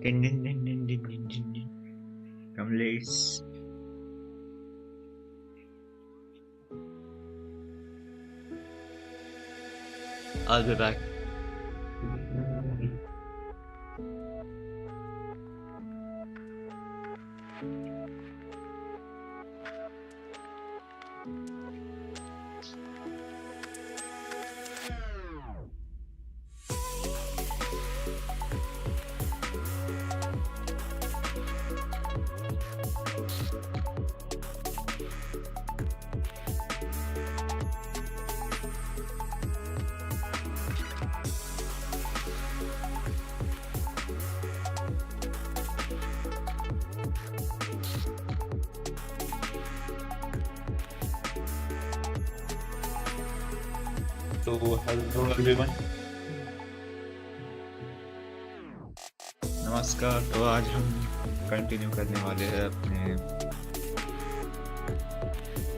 Din din din din din din din din. Kamlesh. I'll be back. So hello everyone. नमस्कार। तो आज हम continue करने वाले हैं अपने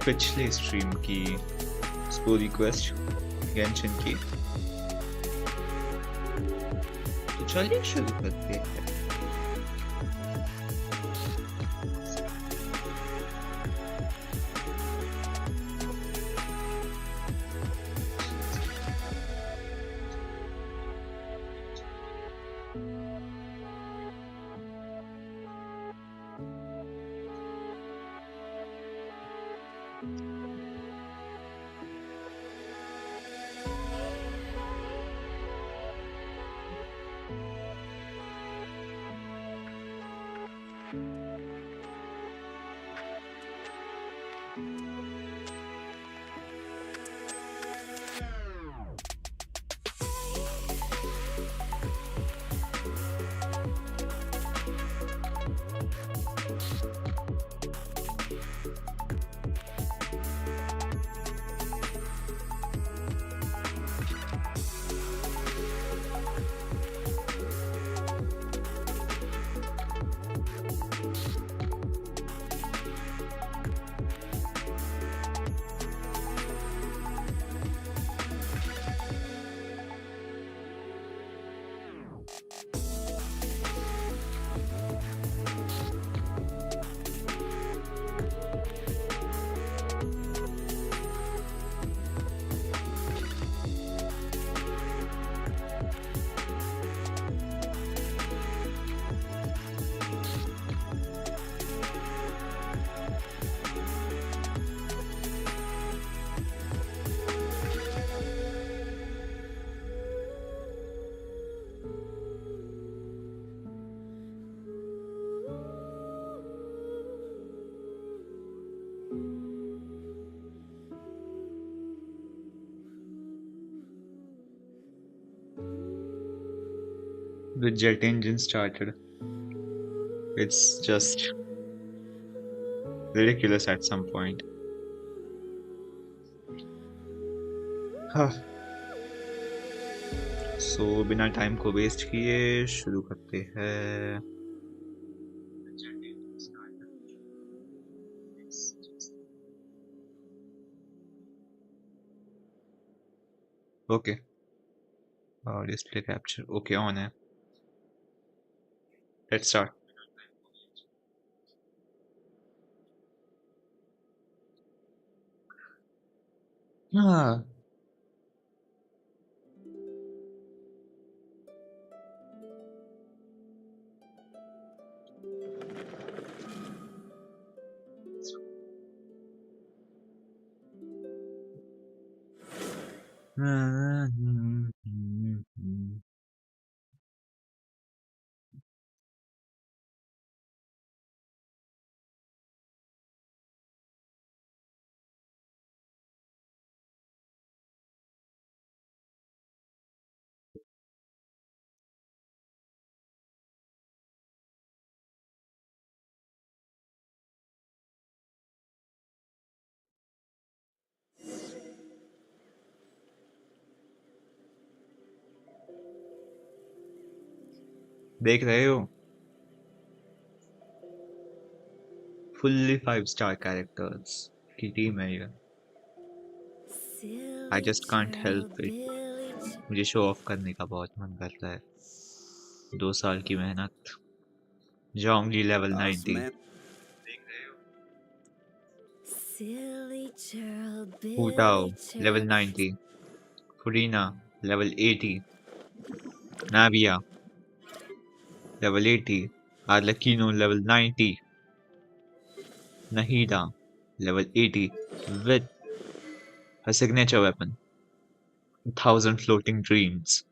पिछले स्ट्रीम की स्टोरी क्वेस्ट गेंशिन की। तो चलिए शुरू करते हैं। The jet engine started. It's just ridiculous at some point. So बिना टाइम को वेस्ट किए शुरू करते हैं। ओके, और डिस्प्ले कैप्चर ओके ऑन है। Let's start. हाँ, देख रहे हो, फुल्ली 5 स्टार कैरेक्टर्स की टीम है ये। I just can't help it. मुझे शो ऑफ करने का बहुत मन करता है। 2 साल की मेहनत Zhongli level 90. Osman. Silly churl, Hu Tao Billy level churl. 90. Furina level 80. Navia level 80. Arlecchino level 90. Nahida level 80 with her signature weapon, 1000 floating dreams.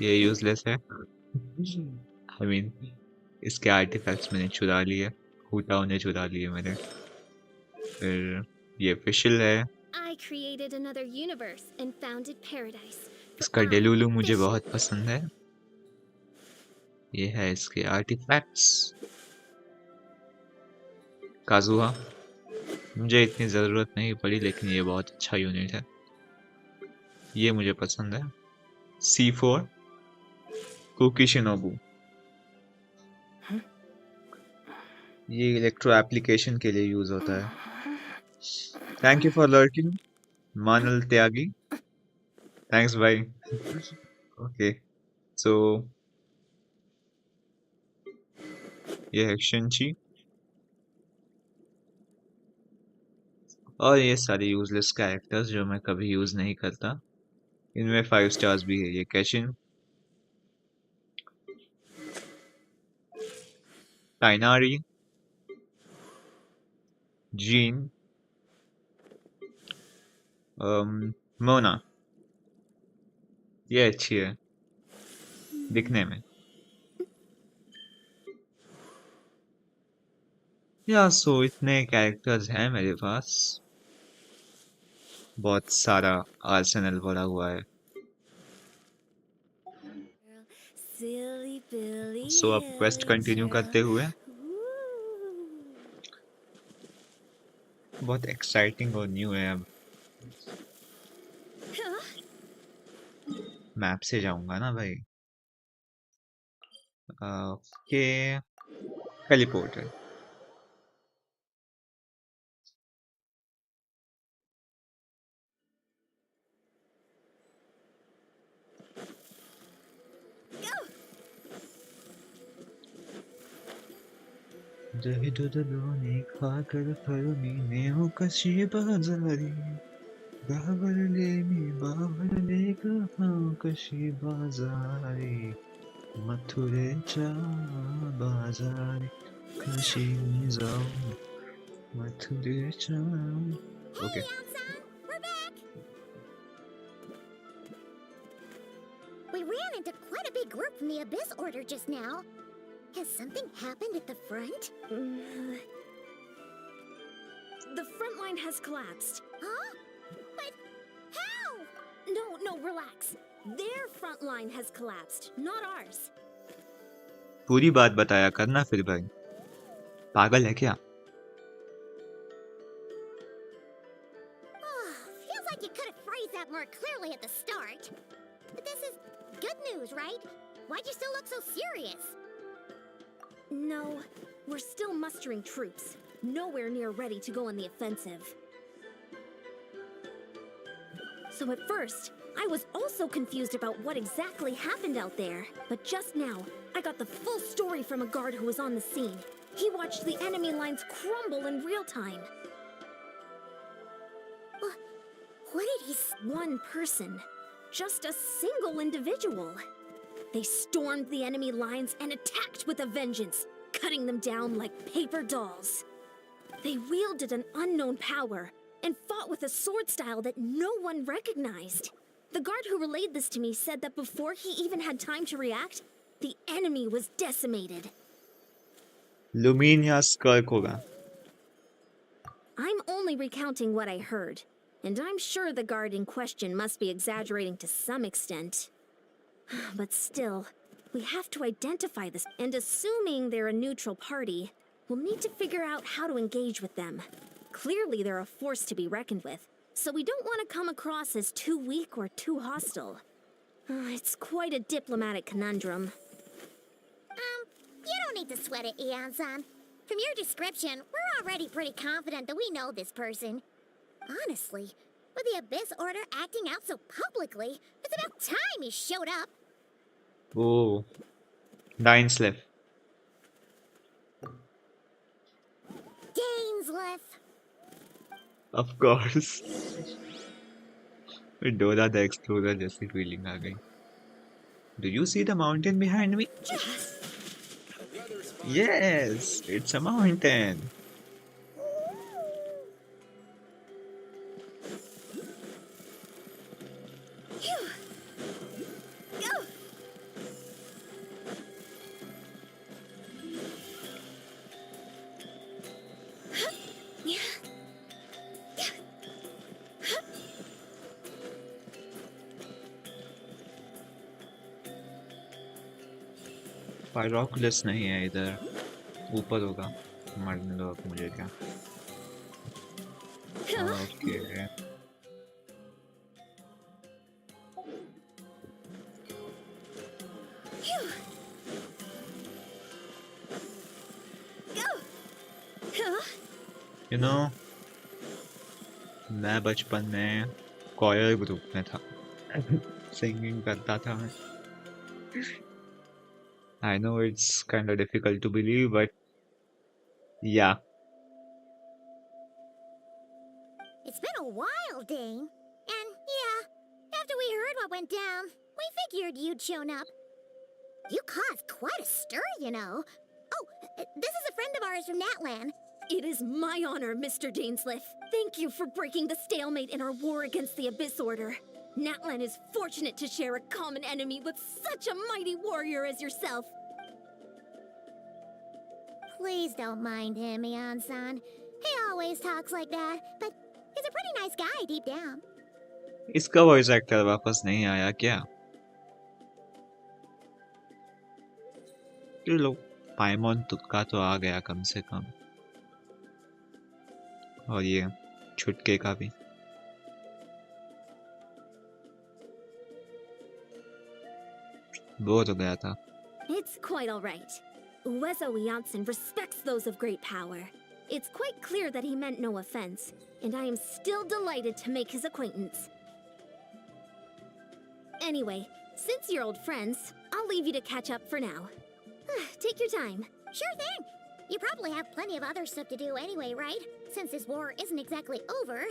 ये यूजलेस है। I mean, इसके आर्टिफैक्ट्स मैंने चुरा लिए, हुटाओ ने चुरा लिए मेरे। फिर ये official है। I created another universe and founded paradise. For इसका I, डेलुलु मुझे fish, बहुत पसंद है। ये है इसके आर्टिफैक्ट्स। काजुआ मुझे इतनी ज़रूरत नहीं पड़ी, लेकिन ये बहुत अच्छा यूनिट है, ये मुझे पसंद है। C4 कुकीशिनोबू, ये इलेक्ट्रो एप्लीकेशन के लिए यूज होता है। थैंक यू फॉर लर्किंग मानल त्यागी, थैंक्स भाई। ओके सो ये है शिनची, और ये सारे यूजलेस कैरेक्टर्स जो मैं कभी यूज नहीं करता। इनमें 5 स्टार्स भी है। ये कैशिन, टाइनारी, जीन, मोना, ये अच्छी है दिखने में। या सो इतने कैरेक्टर्स हैं मेरे पास, बहुत सारा आर्सेनल भरा हुआ है। silly Billy सो अब क्वेस्ट Hilly कंटिन्यू churl. करते हुए, Ooh. बहुत एक्साइटिंग और न्यू है। अब मैप से जाऊंगा ना भाई। ओके हेलीपोर्टर, जही दुदलोनी खाकर फरमी नेहो कशी बाजारी, बावरले कहाँ कशी बाजारी, मथुरेच्या बाजारी कशी जाऊ, मथुरेच्या। Okay Hey, Anson! We're back! We ran into quite a big group from the Abyss Order just now. Has something happened at the front? The front line has collapsed. Huh? But how? No, relax. Their front line has collapsed, not ours. पूरी बात बताया करना फिर भाई, पागल है क्या? Feels like you could have phrased that more clearly at the start. But this is good news, right? Why'd you still look so serious? No, we're still mustering troops. Nowhere near ready to go on the offensive. So at first, I was also confused about what exactly happened out there. But just now, I got the full story from a guard who was on the scene. He watched the enemy lines crumble in real time. What did he say? One person. Just a single individual. They stormed the enemy lines and attacked with a vengeance, cutting them down like paper dolls. They wielded an unknown power and fought with a sword style that no one recognized. The guard who relayed this to me said that before he even had time to react, the enemy was decimated. लुमिनिया स्कर्क होगा। I'm only recounting what I heard, and I'm sure the guard in question must be exaggerating to some extent. But still, we have to identify this, and assuming they're a neutral party, we'll need to figure out how to engage with them. Clearly, they're a force to be reckoned with, so we don't want to come across as too weak or too hostile. It's quite a diplomatic conundrum. You don't need to sweat it, Anson. From your description, we're already pretty confident that we know this person. Honestly, with the Abyss Order acting out so publicly, it's about time he showed up. Oh, Dainsleff. Dainsleff. Of course. Dora the explorer जैसी feeling आ गई. Do you see the mountain behind me? Yes, it's a mountain. पायरोकुलस नहीं है इधर. ऊपर होगा. मरने दो अब मुझे क्या. ओके. You know, मैं बचपन में choir ग्रुप में था. Singing करता था मैं. I know it's kind of difficult to believe, but yeah. It's been a while, Dane. And yeah, after we heard what went down, we figured you'd shown up. You caused quite a stir, you know. Oh, this is a friend of ours from Natlan. It is my honor, Mr. Dainsleff. Thank you for breaking the stalemate in our war against the Abyss Order. Natlan is fortunate to share a common enemy with such a mighty warrior as yourself. Please don't mind him, Ian-san. He always talks like that, but he's a pretty nice guy deep down. इसका voice actor वापस नहीं आया क्या? चलो, पाइमोन तुक्का तो आ गया कम से कम. और ये छुटके का भी. बोर हो गया था. It's quite all right. Uezo Janssen respects those of great power. It's quite clear that he meant no offense, and I am still delighted to make his acquaintance. Anyway, since you're old friends, I'll leave you to catch up for now. Take your time. Sure thing. You probably have plenty of other stuff to do anyway, right? Since this war isn't exactly over.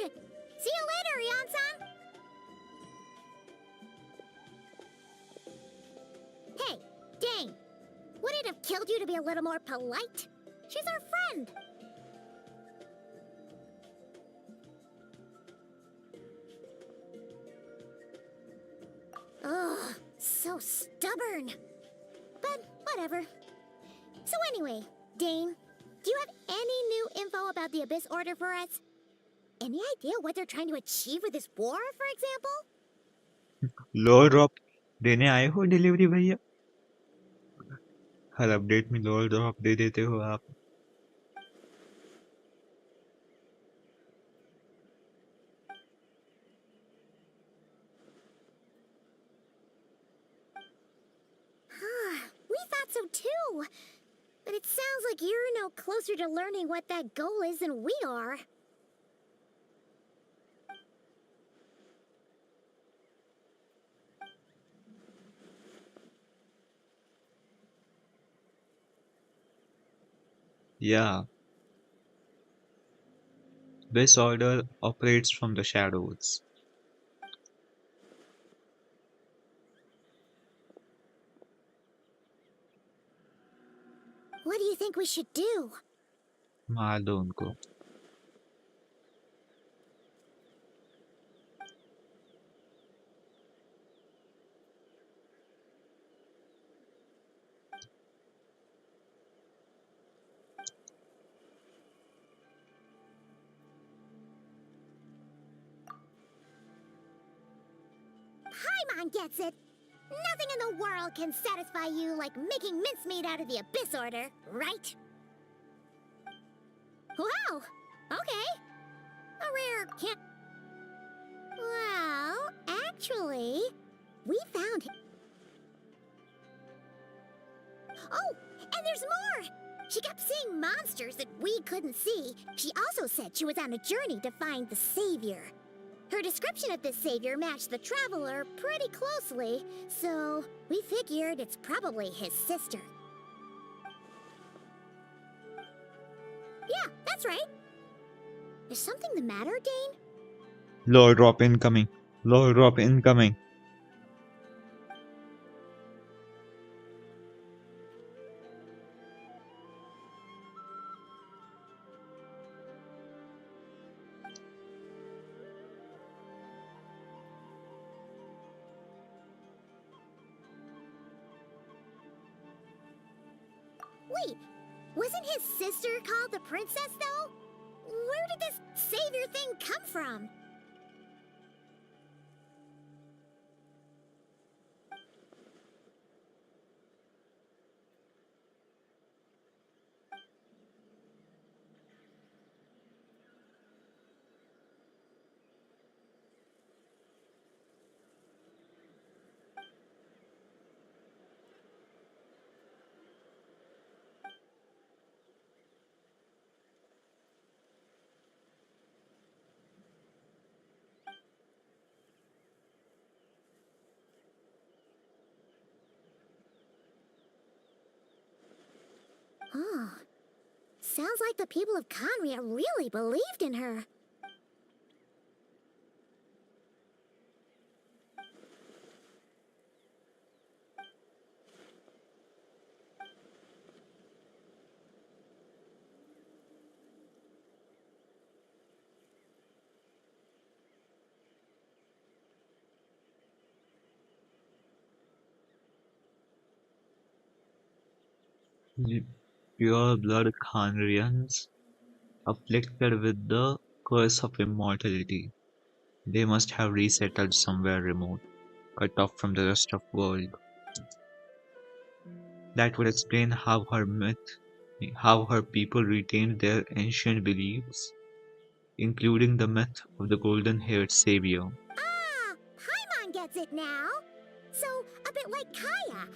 See you later, Ian-san! Hey, Dane! Would it have killed you to be a little more polite? She's our friend! Ugh, so stubborn. But whatever. So anyway, Dane, do you have any new info about the Abyss Order for us? Any idea what they're trying to achieve with this war, for example? Lower drop देने आए हो delivery भैया? हर update में lower drop दे देते हो आप. We thought so too. But it sounds like you're no closer to learning what that goal is than we are. Yeah. This order operates from the shadows. What do you think we should do? मार दो उनको. Paimon gets it. Nothing in the world can satisfy you like making mincemeat out of the Abyss Order, right? Wow, okay. A rare can... Well, actually, we found... Oh, and there's more! She kept seeing monsters that we couldn't see. She also said she was on a journey to find the Savior. Her Her description of this savior matched the traveler pretty closely, so we figured it's probably his sister. Yeah, that's right. Is something the matter, Dane? Lore drop incoming. Lore drop incoming. Wait, wasn't his sister called the princess, though? Where did this savior thing come from? Oh, sounds like the people of Conria really believed in her. Pure blood Khanrians, afflicted with the curse of immortality. They must have resettled somewhere remote, cut off from the rest of world. That would explain how her people retained their ancient beliefs, including the myth of the golden-haired savior. Ah, Paimon gets it now. So, a bit like Kaya,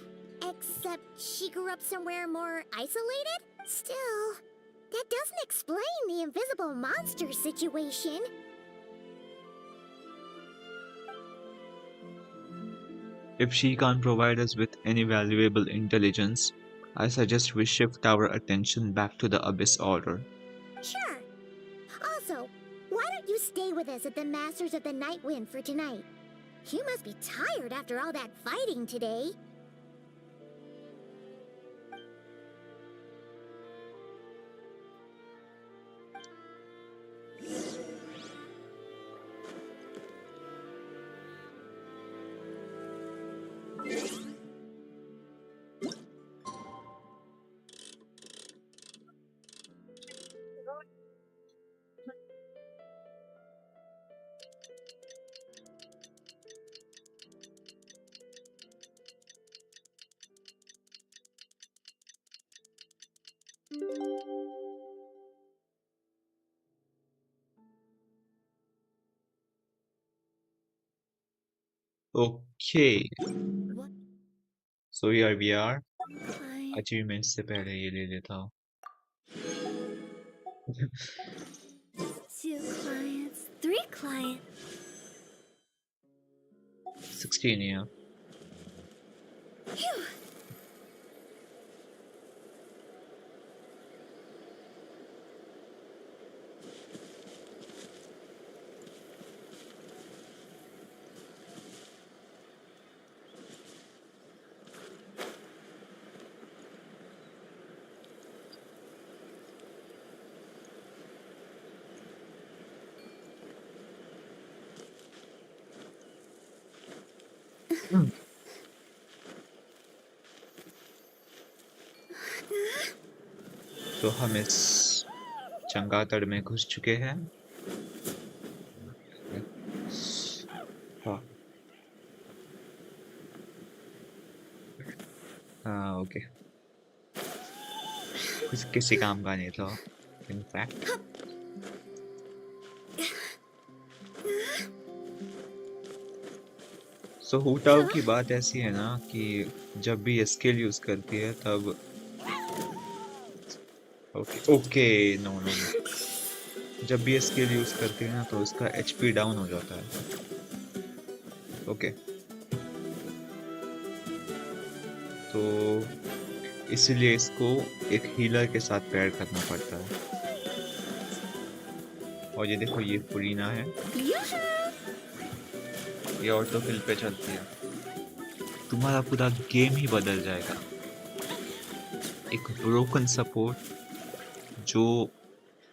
except she grew up somewhere more isolated? Still, that doesn't explain the invisible monster situation. If she can't provide us with any valuable intelligence, I suggest we shift our attention back to the Abyss Order. Sure. Also, why don't you stay with us at the Masters of the Night Wind for tonight? You must be tired after all that fighting today. Okay, What? so here we are. Client. Achievements से पहले ये ले लेता हूँ. 2 clients. 3 clients. 16 here. Phew. तो हम इस चंगातड़ में घुस चुके हैं. हाँ, हाँ, ओके. किसी काम का नहीं था, in fact. सो हुटाओ की बात ऐसी है ना कि जब भी स्किल यूज करती है तब ओके ओके नो नो जब भी ये स्किल यूज करते हैं ना तो इसका एचपी डाउन हो जाता है। ओके, तो इसीलिए इसको एक हीलर के साथ पेयर करना पड़ता है। और ये देखो, ये फुरीना है, ये ऑटोफिल पे चलती है। तुम्हारा पूरा गेम ही बदल जाएगा। एक ब्रोकन सपोर्ट जो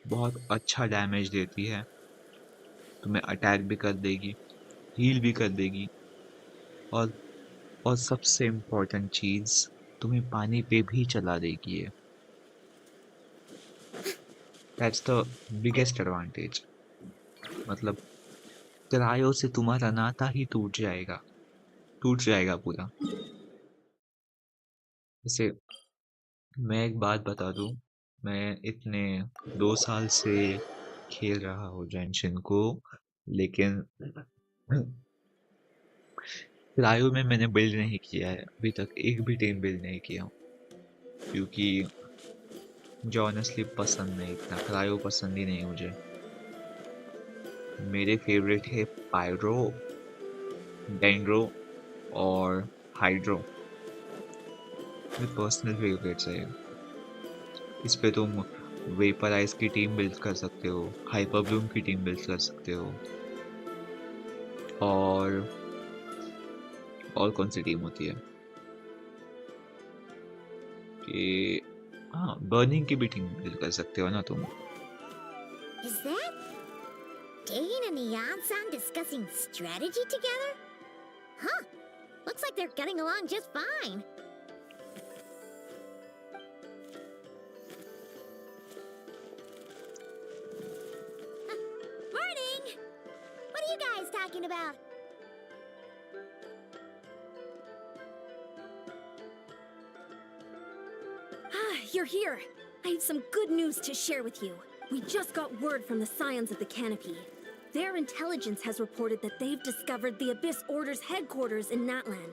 बहुत अच्छा डैमेज देती है, तुम्हें अटैक भी कर देगी, हील भी कर देगी, और और सबसे इम्पोर्टेंट चीज, तुम्हें पानी पे भी चला देगी ये। That's the biggest advantage. मतलब क्रायो से तुम्हारा नाता ही टूट जाएगा पूरा। जैसे मैं एक बात बता दूं, मैं इतने 2 साल से खेल रहा हूँ जेंशिन को, लेकिन क्रायो में मैंने बिल्ड नहीं किया है अभी तक, एक भी टीम बिल्ड नहीं किया हूँ, क्योंकि मुझे ऑनेस्टली पसंद नहीं, इतना क्रायो पसंद ही नहीं मुझे। मेरे फेवरेट है पायरो, डेंड्रो और हाइड्रो। मेरे पर्सनल फेवरेट्स है। इस पे तुम वेपराइज की टीम बिल्ड कर सकते हो, हाइपरब्लूम की टीम बिल्ड कर सकते हो, और कौन सी टीम होती है कि, हाँ, बर्निंग की भी टीम बिल्ड कर सकते हो ना तुम। Is that Dane and Neon-san discussing strategy together? Huh. Looks like they're getting along just fine. Morning! What are you guys talking about? You're here. I have some good news to share with you. We just got word from the Scions of the Canopy. Their intelligence has reported that they've discovered the Abyss Order's headquarters in Natlan.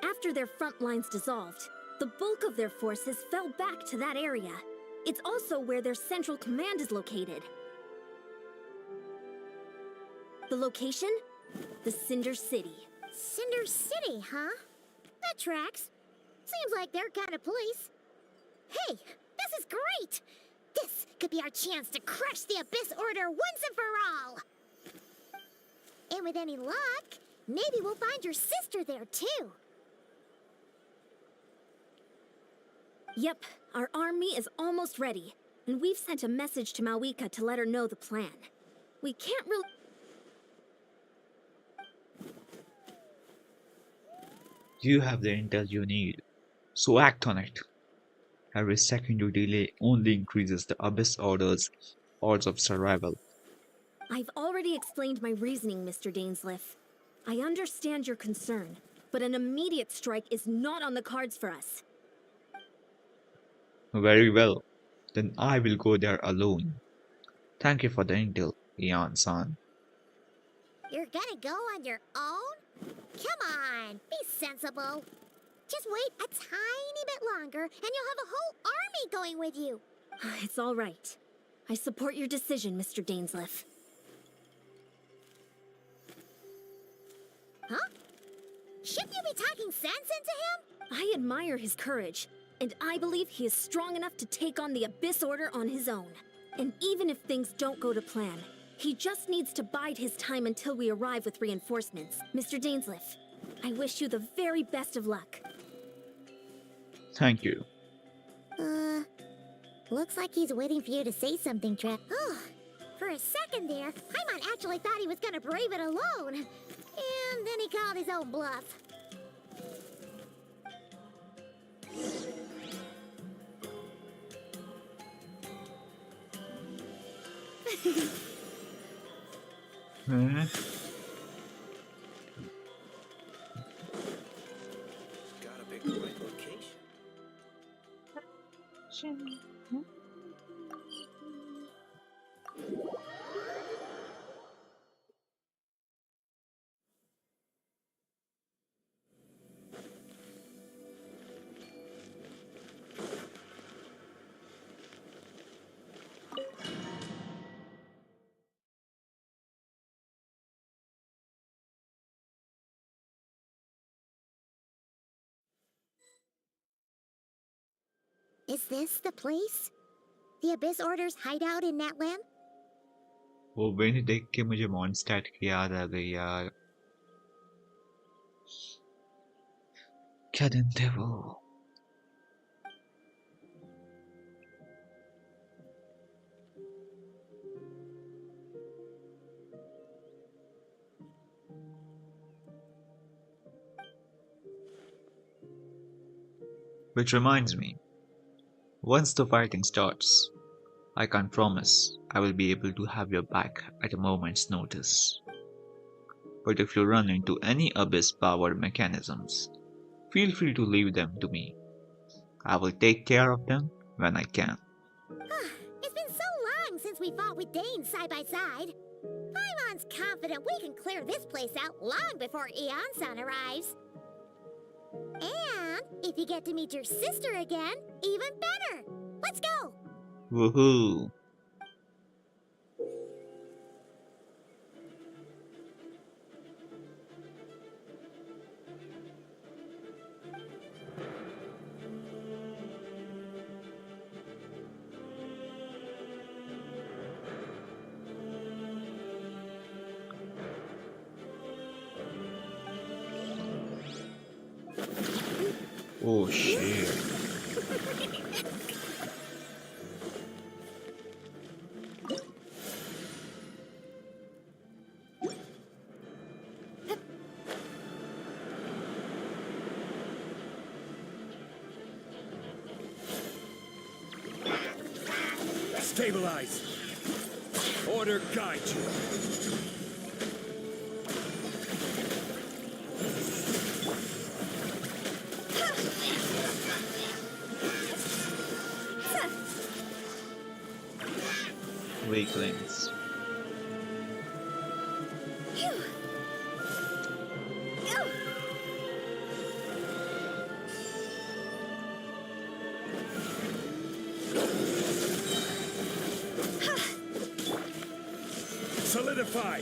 After their front lines dissolved, the bulk of their forces fell back to that area. It's also where their central command is located. The location? The Cinder City. Cinder City, huh? That tracks. Seems like their kind of place. Hey, this is great! This could be our chance to crush the Abyss Order once and for all! And with any luck, maybe we'll find your sister there too. Yep, our army is almost ready, and we've sent a message to Malwika to let her know the plan. We can't really... You have the intel you need, so act on it. Every second you delay only increases the Abyss Order's odds of survival. I've already explained my reasoning, Mr. Dainsliff. I understand your concern, but an immediate strike is not on the cards for us. Very well, then I will go there alone. Thank you for the intel, Ian-san. You're gonna go on your own? Come on, be sensible. Just wait a tiny bit longer and you'll have a whole army going with you. It's all right. I support your decision, Mr. Dainsliff. Huh? Shouldn't you be talking sense into him? I admire his courage, and I believe he is strong enough to take on the Abyss Order on his own. And even if things don't go to plan, he just needs to bide his time until we arrive with reinforcements. Mr. Dainsliff, I wish you the very best of luck. Thank you. Looks like he's waiting for you to say something, Trip. Oh, for a second there, Paimon actually thought he was gonna brave it alone. And then he called his own bluff. Hmm? Gotta pick the right location. Is this the place? The Abyss Order's hideout in Natlan? वो venue देख के मुझे मॉन्स्टैट की याद आ गई यार। क्या दिन थे वो। Which reminds me, once the fighting starts, I can't promise I will be able to have your back at a moment's notice. But if you run into any abyss-powered mechanisms, feel free to leave them to me. I will take care of them when I can. It's been so long since we fought with Dane side by side. Paimon's confident we can clear this place out long before Eon-san arrives. And if you get to meet your sister again, even better. Let's go! Woohoo! Oh shit. Stabilize. Order guide you. Weaklings. Solidify.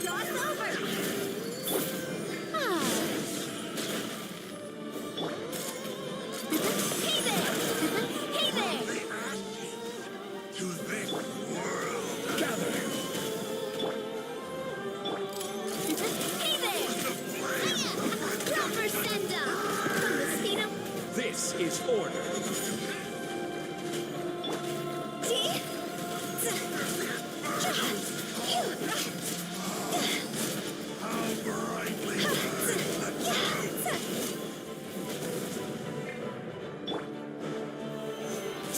Cross over! Hey there! Hey there! Gather. Hey there! Proper send-up! Mosquito! This is order.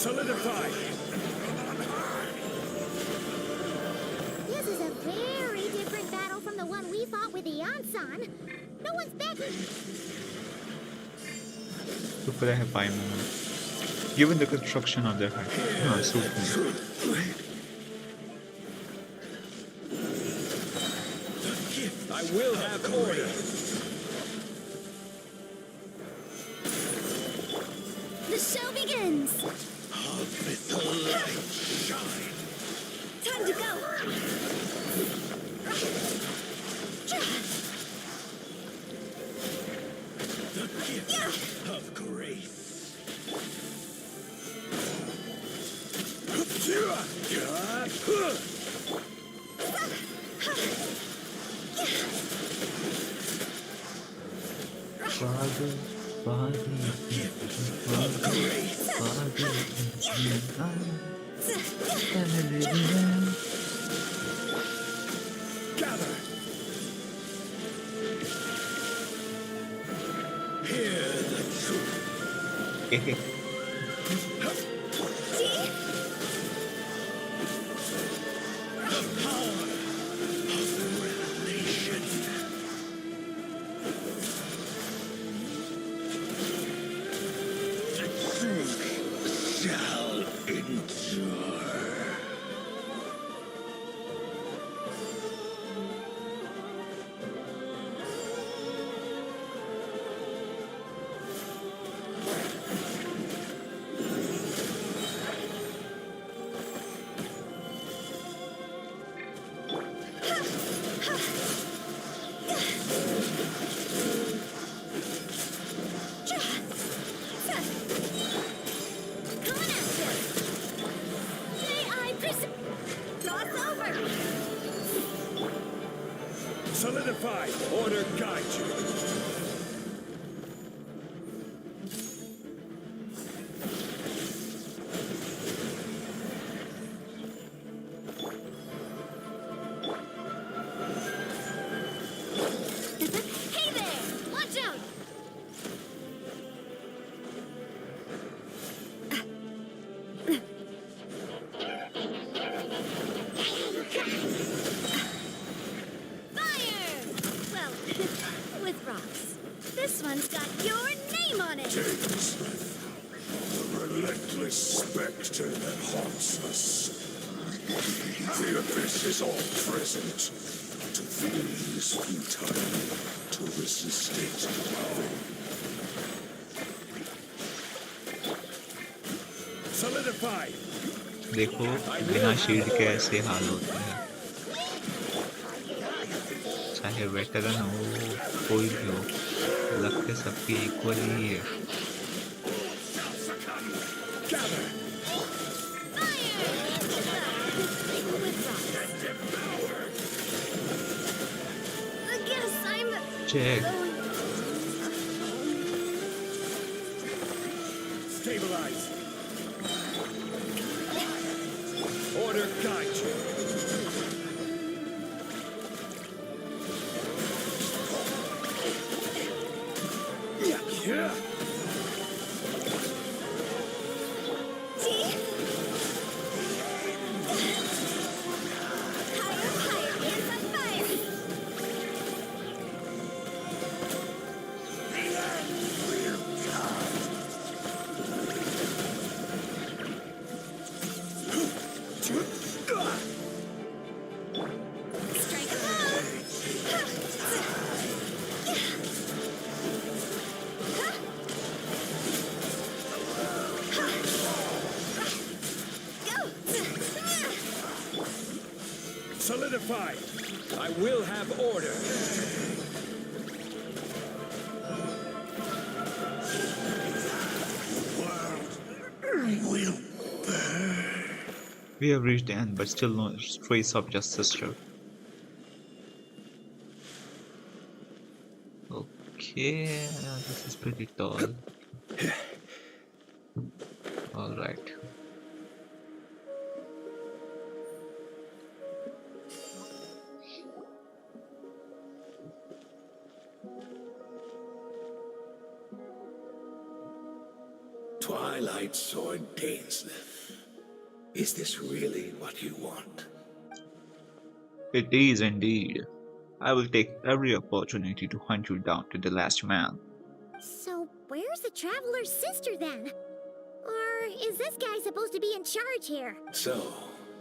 Solidify. This is a very different battle from the one we fought with Eon-san. No one's backing. Super है Paimon. Given the construction of their head. No, super. I will have order. The show begins! Time to go! Of grace. Gather. Hear the truth. The power of revelation. The truth shall endure. 5, order guide you. Hey there! Watch out! Fire! Well, with rocks. This one's got your name on it! Dainsleif, the relentless specter that haunts us. The abyss is all present. To feel is futile. To resist it. Solidify! देखो बिना shield के ऐसे हाल होते हैं, चाहे veteran हो कोई भी हो, लगते सबकी इक्वल ही है। Gather! I guess I'm check Stabilize! Order guide you. Yeah. Solidify. I will have order. We have reached the end, but still no trace of justice here. Okay, this is pretty tall. Alright. Twilight Sword Dainsleif. Is this really what you want? It is indeed. I will take every opportunity to hunt you down to the last man. So, where's the Traveler's sister then? Or is this guy supposed to be in charge here? So,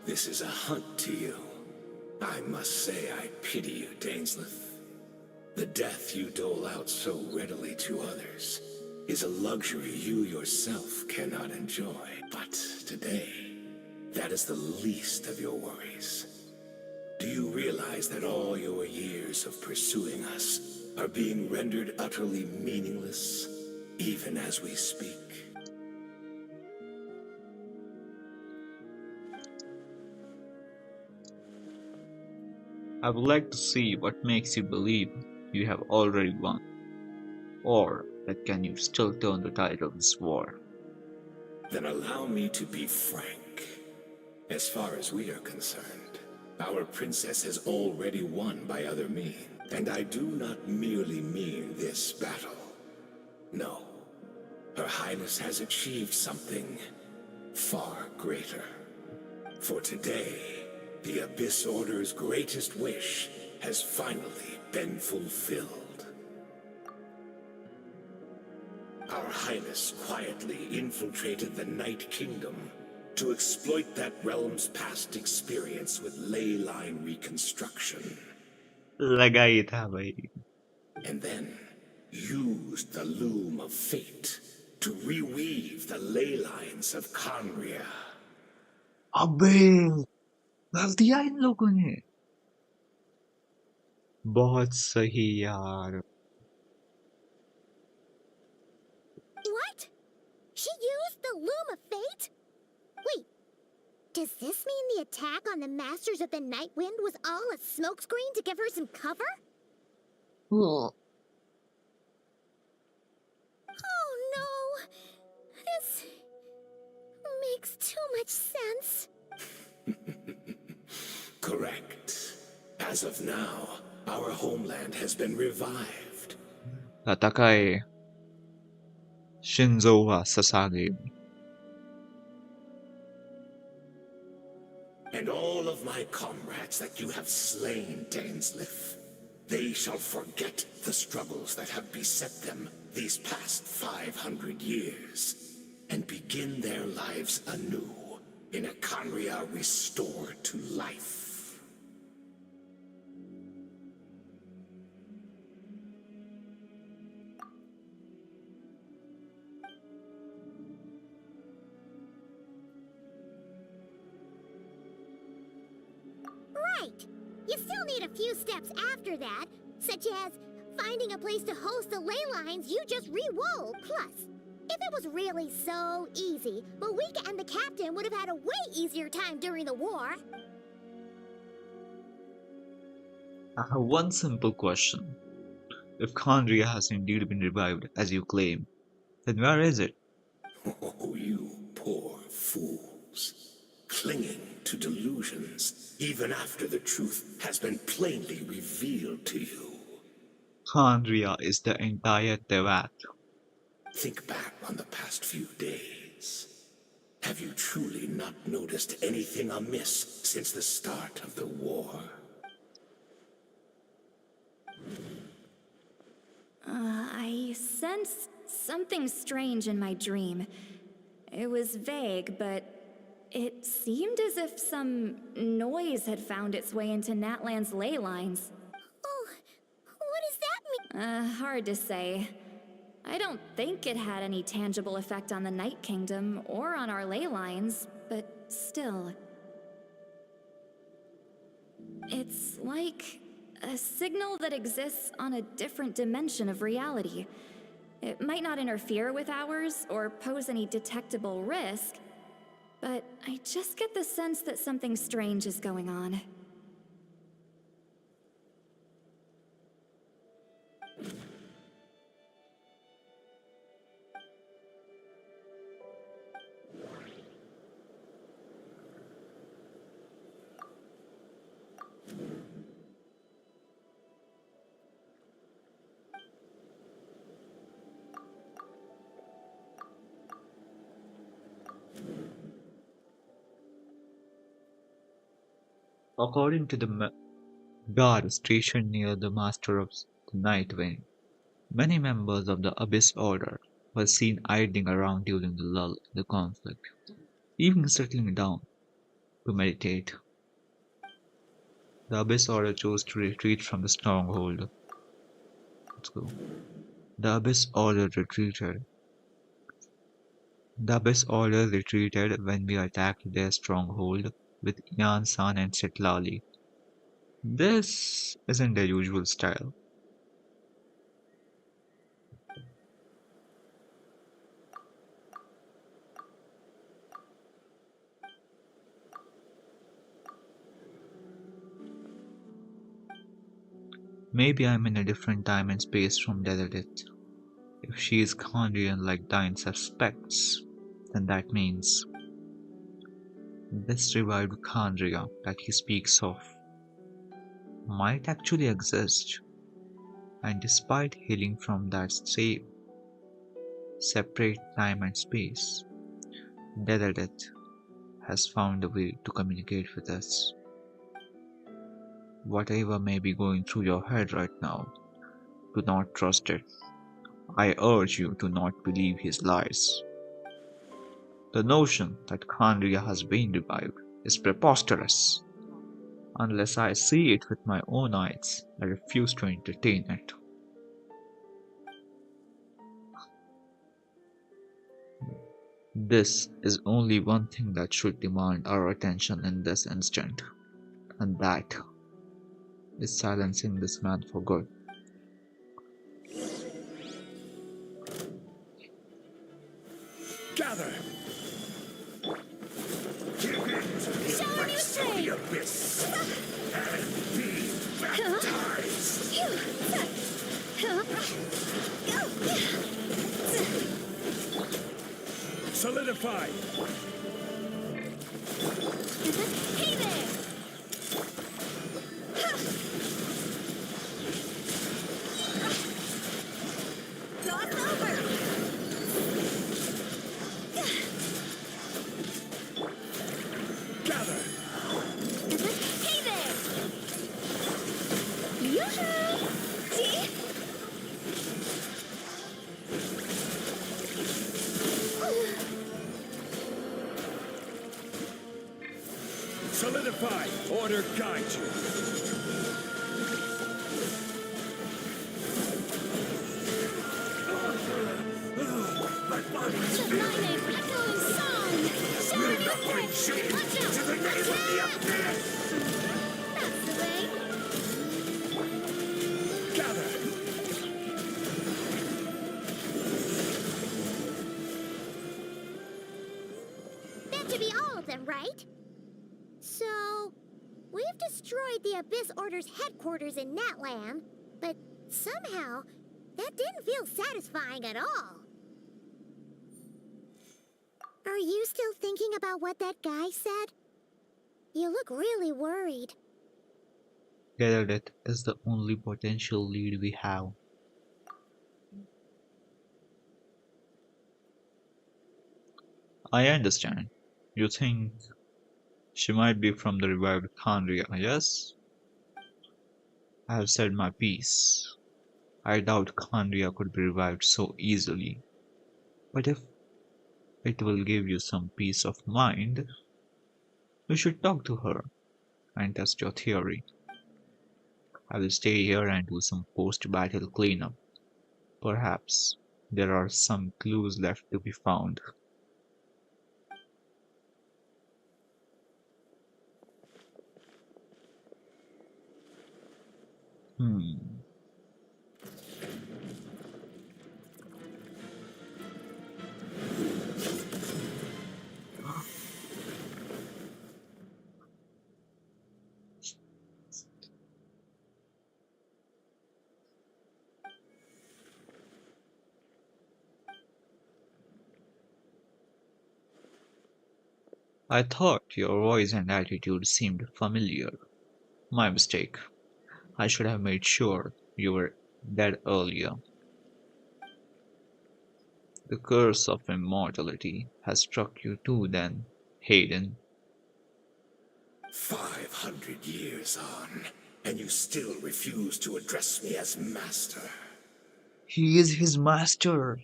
this is a hunt to you. I must say I pity you, Dainsleif. The death you dole out so readily to others is a luxury you yourself cannot enjoy. But today, that is the least of your worries. Do you realize that all your years of pursuing us are being rendered utterly meaningless, even as we speak? I would like to see what makes you believe you have already won, or that can you still turn the tide of this war. Then allow me to be frank. As far as we are concerned, our princess has already won by other means. And I do not merely mean this battle. No. Her Highness has achieved something far greater. For today, the Abyss Order's greatest wish has finally been fulfilled. Our Highness quietly infiltrated the Night Kingdom to exploit that realm's past experience with ley line reconstruction. लगा ही था भाई. And then used the loom of fate to reweave the ley lines of Conria. अबे डाल दिया इन लोगों ने. बहुत सही यार. What? She used the Loom of Fate? Wait, does this mean the attack on the Masters of the Night Wind was all a smokescreen to give her some cover? Ugh. Oh no! This makes too much sense. Correct. As of now, our homeland has been revived. Tatakai Shinzo wa Sasage. And all of my comrades that you have slain, Dainslif, they shall forget the struggles that have beset them these past 500 years, and begin their lives anew in a Khaenri'ah restored to life. Right. You still need a few steps after that, such as finding a place to host the ley lines you just re-wove. Plus, if it was really so easy, Mawika and the captain would have had a way easier time during the war. I have one simple question. If Khaenri'ah has indeed been revived, as you claim, then where is it? Oh, you poor fools. Clinging to delusions, even after the truth has been plainly revealed to you. Khaenri'ah is the entire Tevat. Think back on the past few days. Have you truly not noticed anything amiss since the start of the war? I sensed something strange in my dream. It was vague, but it seemed as if some noise had found its way into Natlan's ley lines. Oh, what does that mean? Hard to say. I don't think it had any tangible effect on the Night Kingdom or on our ley lines, but still. It's like a signal that exists on a different dimension of reality. It might not interfere with ours or pose any detectable risk, but I just get the sense that something strange is going on. According to the guard stationed near the Master of the Night Wing, many members of the Abyss Order were seen idling around during the lull in the conflict, even settling down to meditate. The Abyss Order chose to retreat from the stronghold. Let's go. The Abyss Order retreated. The Abyss Order retreated when we attacked their stronghold with Yan San and Sitlali. This isn't their usual style. Maybe I'm in a different time and space from dalte. If she is Khaenri'ah like Dine suspects, then that means this revived Khaenri'ah that he speaks of might actually exist, and despite hailing from that same separate time and space, dalte has found a way to communicate with us. Whatever may be going through your head right now, do not trust it. I urge you to not believe his lies. The notion that Khaenri'ah has been revived is preposterous. Unless I see it with my own eyes, I refuse to entertain it. This is only one thing that should demand our attention in this instant, and that is silencing this man for good. Gather! Give in to the embrace of the abyss and be baptized! Solidify! Hey there! Cross over! Gather! Hey there! Yoo-hoo! See? Solidify! Order guide you! My body is The line echoing song! Shout it up! Watch out! to the name of the abyss! That's the way! Gather! That should be all of them, right? So, we've destroyed the Abyss Order's headquarters in Natlan, but somehow, that didn't feel satisfying at all. Are you still thinking about what that guy said? You look really worried. Dalte is the only potential lead we have. I understand. You think she might be from the revived Khandria, yes? I have said my piece. I doubt Khandria could be revived so easily. But if it will give you some peace of mind, you should talk to her and test your theory. I will stay here and do some post-battle cleanup. Perhaps there are some clues left to be found. Hmm. I thought your voice and attitude seemed familiar. My mistake. I should have made sure you were dead earlier. The curse of immortality has struck you too then, Hayden. 500 years on, and you still refuse to address me as master. He is his master.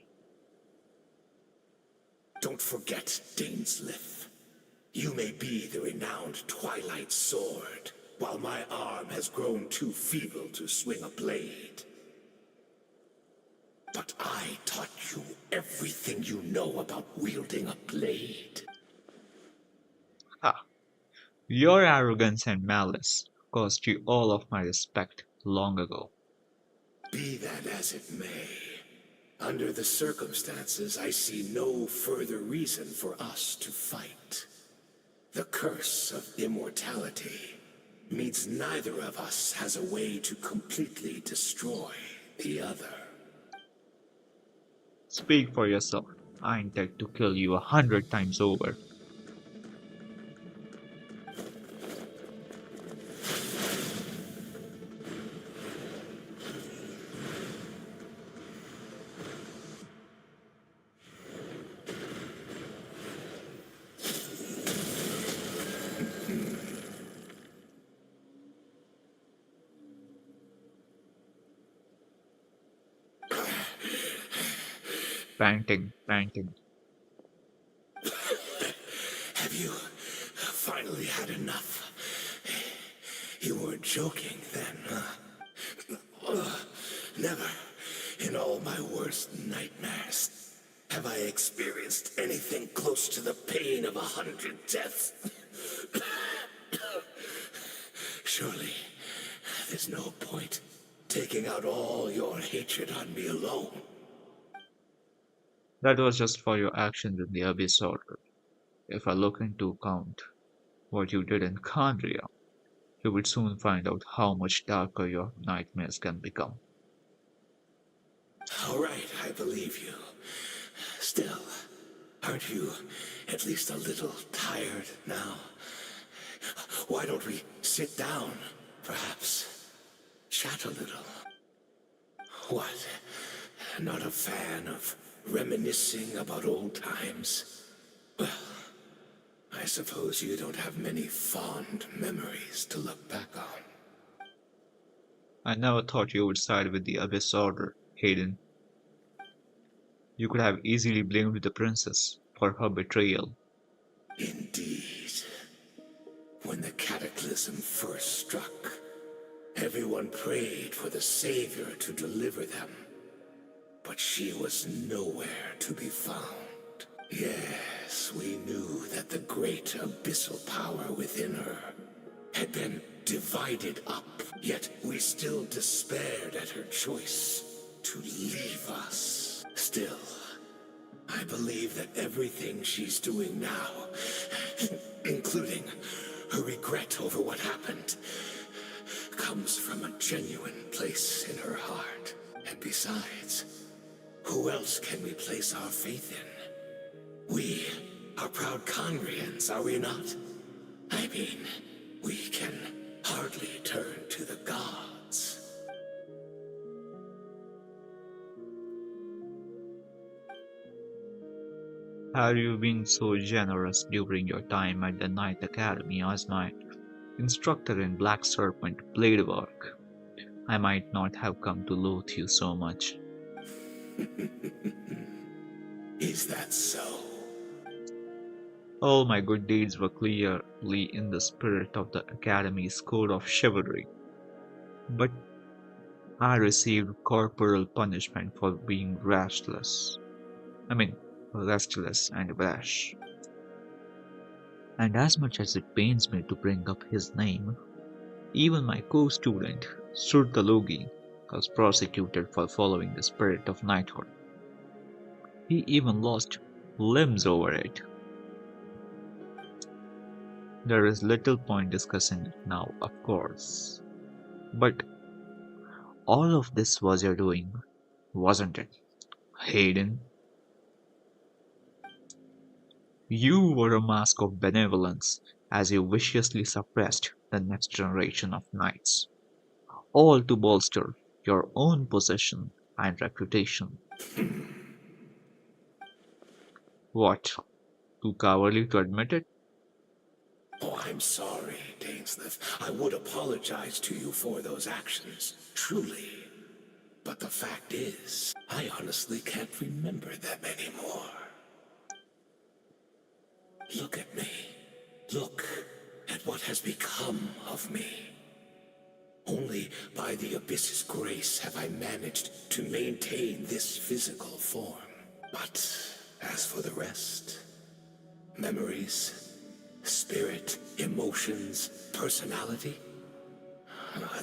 Don't forget, Dainslif. You may be the renowned Twilight Sword, while my arm has grown too feeble to swing a blade. But I taught you everything you know about wielding a blade. Ha! Your arrogance and malice cost you all of my respect long ago. Be that as it may, under the circumstances, I see no further reason for us to fight. The curse of immortality means neither of us has a way to completely destroy the other. Speak for yourself. I intend to kill you 100 times over. Panting, panting. Have you finally had enough? You weren't joking then, huh? Never, in all my worst nightmares, have I experienced anything close to the pain of 100 deaths. Surely, there's no point taking out all your hatred on me alone. That was just for your actions in the Abyss Order. If I look into account what you did in Khandria, you would soon find out how much darker your nightmares can become. All right, I believe you. Still, Aren't you at least a little tired now? Why don't we sit down, perhaps? Chat a little. What? Not a fan of reminiscing about old times? Well, I suppose you don't have many fond memories to look back on. I never thought you would side with the Abyss Order, Hayden. You could have easily blamed the princess for her betrayal. Indeed. When the cataclysm first struck, everyone prayed for the Savior to deliver them. But she was nowhere to be found. Yes, we knew that the great abyssal power within her had been divided up, yet we still despaired at her choice to leave us. Still, I believe that everything she's doing now, including her regret over what happened, comes from a genuine place in her heart. And besides, who else can we place our faith in? We are proud Conrians, are we not? I mean, we can hardly turn to the gods. Had you been so generous during your time at the Knight Academy as my instructor in Black Serpent blade work, I might not have come to loathe you so much. Is that so? All my good deeds were clearly in the spirit of the Academy's code of chivalry, but I received corporal punishment for being restless. Restless and rash. And as much as it pains me to bring up his name, even my co-student, Surtalogi, was prosecuted for following the spirit of knighthood. He even lost limbs over it. There is little point discussing it now, of course. But all of this was your doing, wasn't it, Hayden? You were a mask of benevolence as you viciously suppressed the next generation of knights, all to bolster your own position and reputation. What, too cowardly to admit it? Oh, I'm sorry, Dainsleif. I would apologize to you for those actions, truly. But the fact is, I honestly can't remember them anymore. Look at me. Look at what has become of me. Only by the Abyss's grace have I managed to maintain this physical form. But as for the rest, memories, spirit, emotions, personality,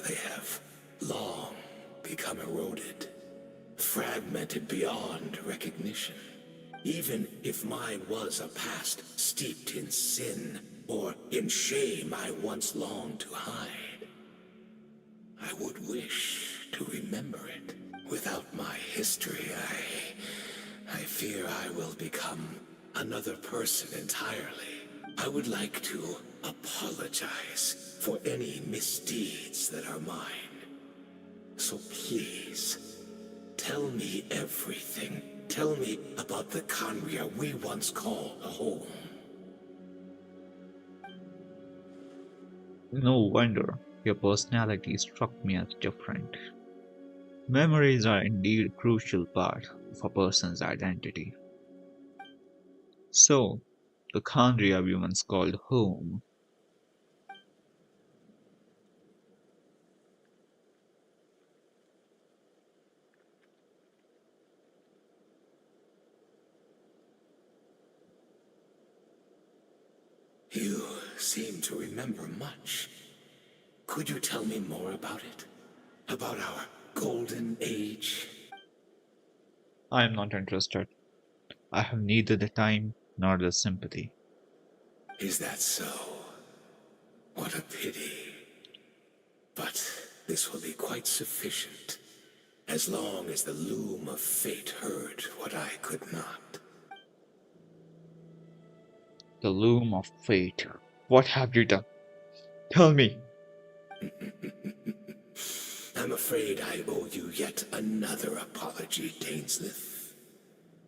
they have long become eroded, fragmented beyond recognition. Even if mine was a past steeped in sin or in shame I once longed to hide, I would wish to remember it. Without my history, I fear I will become another person entirely. I would like to apologize for any misdeeds that are mine. So please, tell me everything. Tell me about the Conria we once called home. No wonder your personality struck me as different. Memories are indeed a crucial part of a person's identity. So, the Khandria we once called home. You seem to remember much. Could you tell me more about it? About our golden age? I am not interested. I have neither the time nor the sympathy. Is that so? What a pity. But this will be quite sufficient, as long as the loom of fate heard what I could not. The loom of fate. What have you done? Tell me. I'm afraid I owe you yet another apology, Dainslith.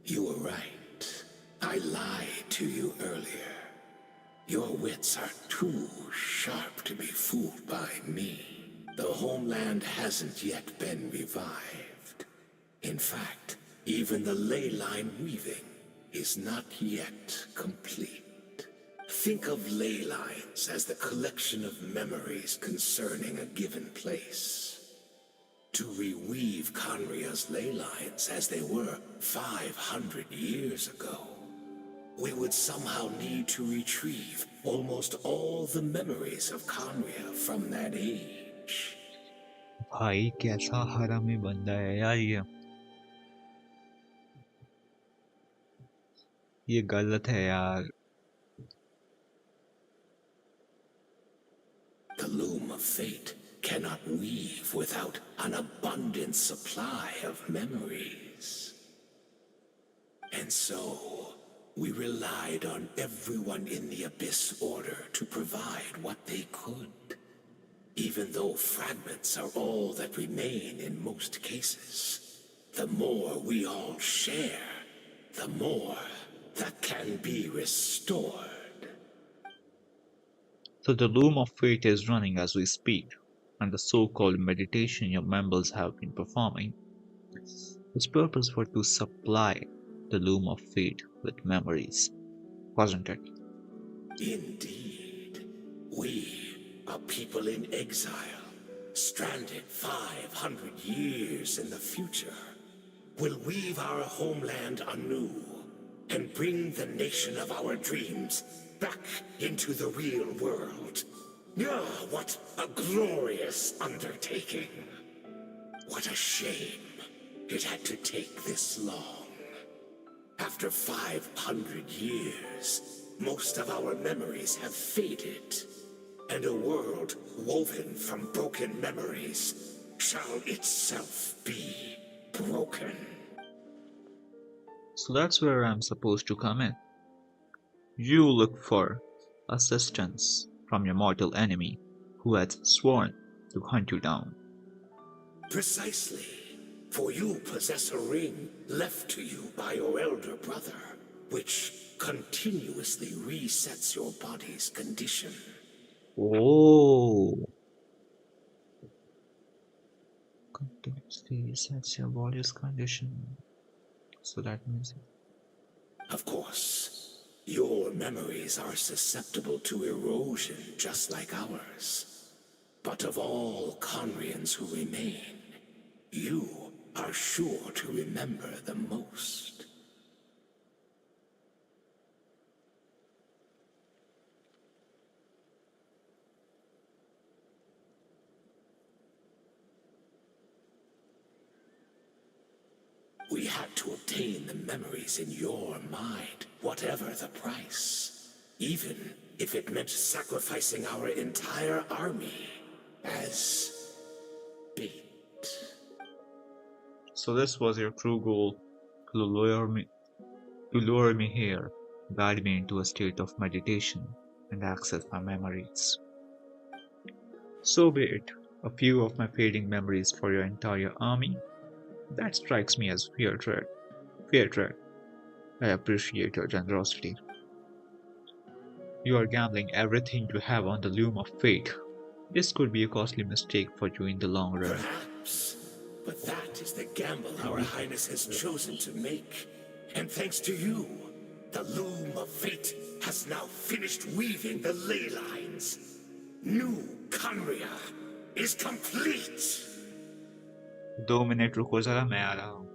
You were right. I lied to you earlier. Your wits are too sharp to be fooled by me. The homeland hasn't yet been revived. In fact, even the ley line weaving is not yet complete. Think of ley lines as the collection of memories concerning a given place. To reweave Conria's ley lines as they were 500 years ago, we would somehow need to retrieve almost all the memories of Conria from that age. भाई कैसा हरामी बंदा है यार ये गलत है यार. The loom of fate cannot weave without an abundant supply of memories. And so, we relied on everyone in the Abyss Order to provide what they could. Even though fragments are all that remain in most cases, the more we all share, the more that can be restored. So the loom of fate is running as we speak, and the so-called meditation your members have been performing, its purpose was to supply the loom of fate with memories, wasn't it? Indeed, we are people in exile, stranded 500 years in the future, will weave our homeland anew and bring the nation of our dreams back into the real world. Ah, what a glorious undertaking! What a shame it had to take this long. After 500 years, most of our memories have faded, and a world woven from broken memories shall itself be broken. So that's where I'm supposed to come in. You look for assistance from your mortal enemy who has sworn to hunt you down. Precisely, for you possess a ring left to you by your elder brother, which continuously resets your body's condition. Oh, continuously resets your body's condition. So that means Of course, your memories are susceptible to erosion just like ours. But of all Conrians who remain, you are sure to remember the most. We had to obtain the memories in your mind, whatever the price. Even if it meant sacrificing our entire army as bait. so. This was your true goal to lure me here, guide me into a state of meditation, and access my memories. So be it. A few of my fading memories for your entire army. That strikes me as fair trade. Fair trade. I appreciate your generosity. You are gambling everything you have on the loom of fate. This could be a costly mistake for you in the long run. Perhaps. But that is the gamble our highness has chosen to make. And thanks to you, the loom of fate has now finished weaving the ley lines. New Conria is complete! 2 minute रुको जरा मैं आ रहा हूँ.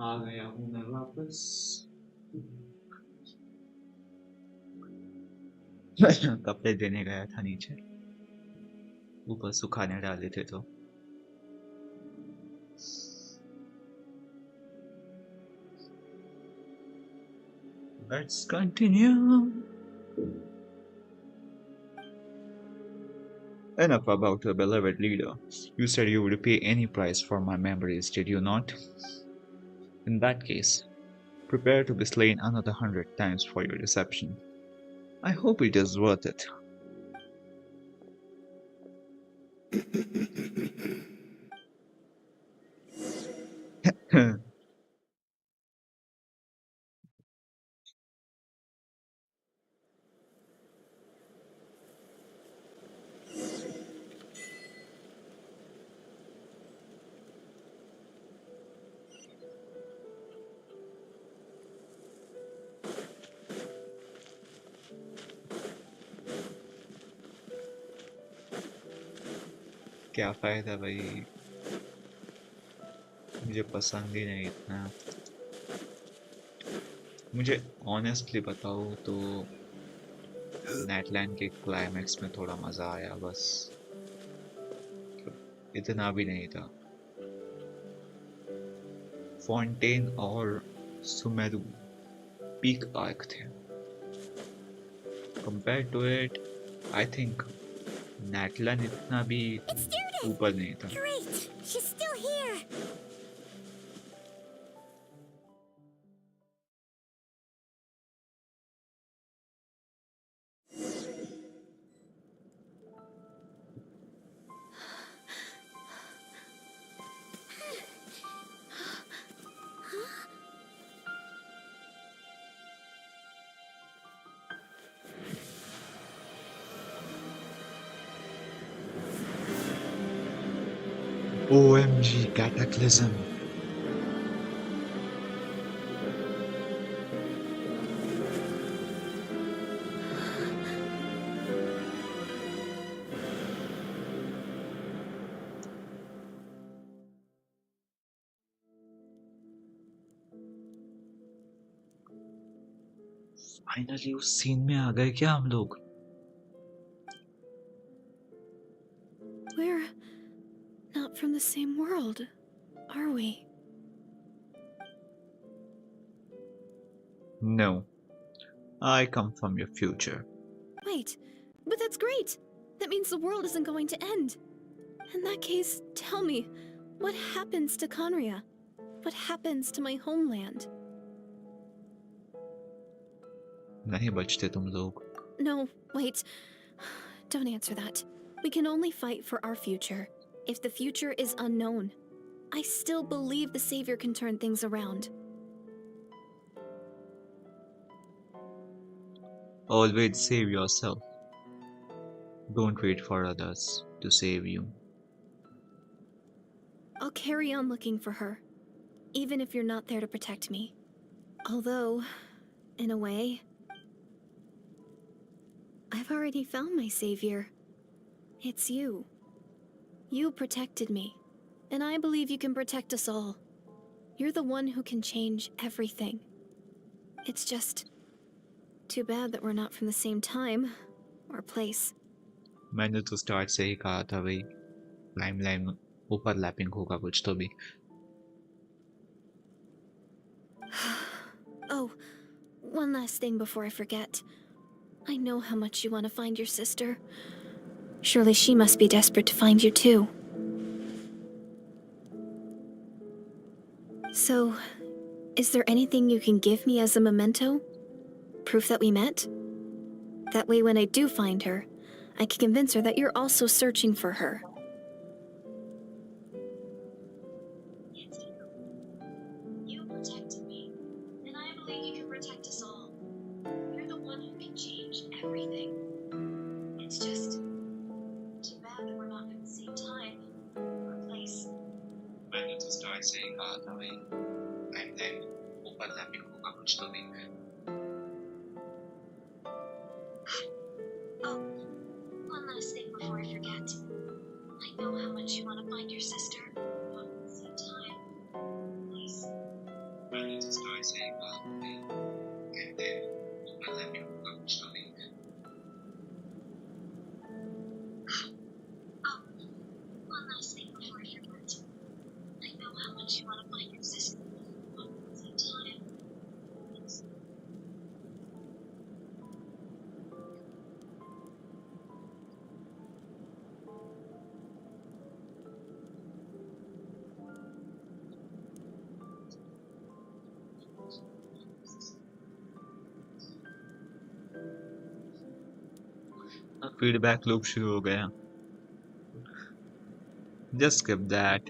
आ गया हूँ मैं वापस। कपड़े देने गया था नीचे, ऊपर सुखाने डाले थे तो। Let's continue. Enough about your beloved leader. You said you would pay any price for my memories, did you not? In that case, prepare to be slain another 100 times for your deception. I hope it is worth it. क्या फायदा भाई, मुझे पसंद ही नहीं इतना। मुझे honestly बताओ तो नेटलैंड के क्लाइमैक्स में थोड़ा मजा आया बस, इतना भी नहीं था। फॉन्टेन और सुमेरु पीक आर्क थे। Compare to it, I think Natlan इतना भी It's Judith! ऊपर नहीं था। Great! She's still here! OMG Cataclysm. Finally उस सीन में आ गए क्या हम लोग? We're not from the same world, are we? No, I come from your future. Wait, but that's great! That means the world isn't going to end. In that case, tell me, what happens to Conria? What happens to my homeland? नहीं बचते तुम लोग। No, wait. Don't answer that. We can only fight for our future. If the future is unknown, I still believe the Savior can turn things around. Always save yourself. Don't wait for others to save you. I'll carry on looking for her, even if you're not there to protect me. Although, in a way, I've already found my savior. It's you. You protected me, and I believe you can protect us all. You're the one who can change everything. It's just too bad that we're not from the same time or place. मैंने तो start से ही कहा था भाई, timeline overlapping होगा कुछ तो भी। Oh, one last thing before I forget. I know how much you want to find your sister. Surely she must be desperate to find you too. So, is there anything you can give me as a memento? Proof that we met? That way when I do find her, I can convince her that you're also searching for her. It's you. You protected me, and I believe you can protect us all. You're the one who can change everything. It's just too bad that we're not in the same time or place. मैंने तो start से ही कहा था भाई, timeline overlapping होगा कुछ तो भी। Oh, one last thing before I forget. I know how much you want to find your sister. Not at the same time. Please. saying, and then I left you slowly. Oh, one last thing before I forget. I know how much you want to find your sister, but at the same time, it's feedback loop शुरू हो गया. Just skip that.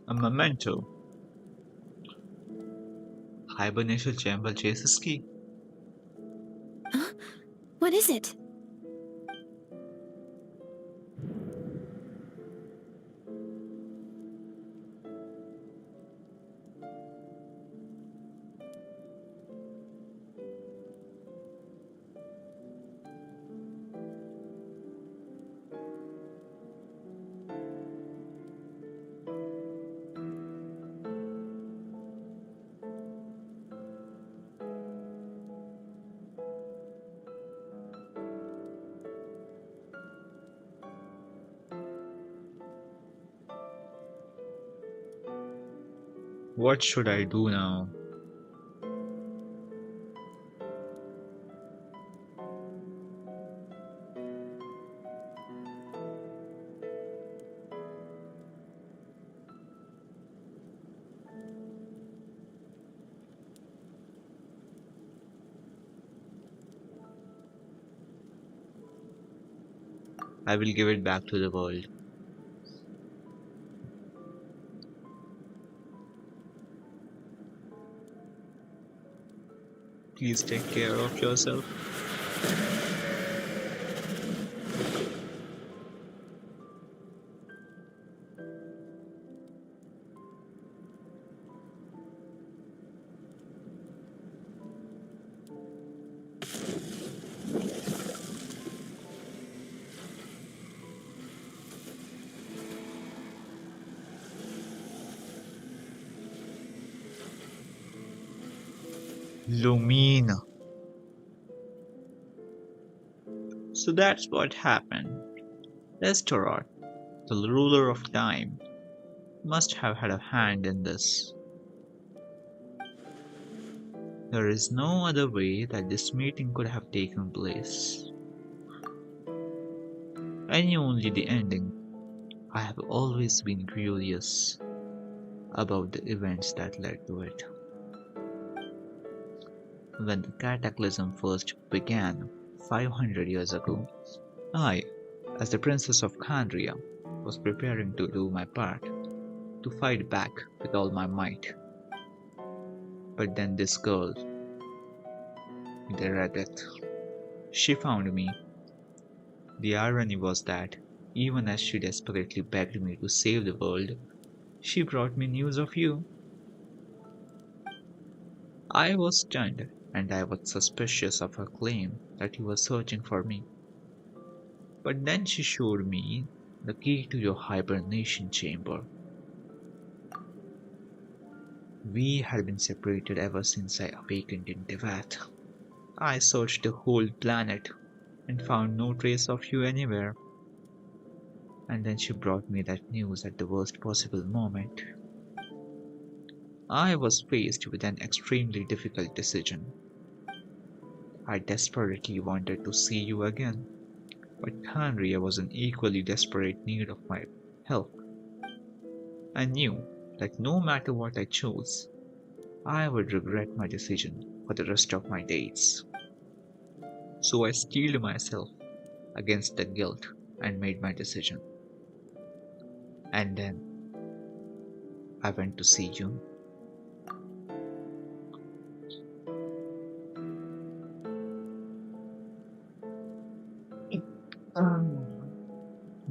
A memento. Hibernation chamber chases key. Huh? What is it? What should I do now? I will give it back to the world. Please take care of yourself. Lumina. So that's what happened. Restaurant, the ruler of time, must have had a hand in this. There is no other way that this meeting could have taken place. I knew only the ending. I have always been curious about the events that led to it. When the cataclysm first began 500 years ago, I, as the Princess of Khandria, was preparing to do my part, to fight back with all my might. But then this girl, Deredet, she found me. The irony was that, even as she desperately begged me to save the world, she brought me news of you. I was stunned, and I was suspicious of her claim that you were searching for me. But then she showed me the key to your hibernation chamber. We had been separated ever since I awakened in Devat. I searched the whole planet and found no trace of you anywhere. And then she brought me that news at the worst possible moment. I was faced with an extremely difficult decision. I desperately wanted to see you again, but Khandria was in equally desperate need of my help. I knew that no matter what I chose, I would regret my decision for the rest of my days. So I steeled myself against the guilt and made my decision. And then I went to see you.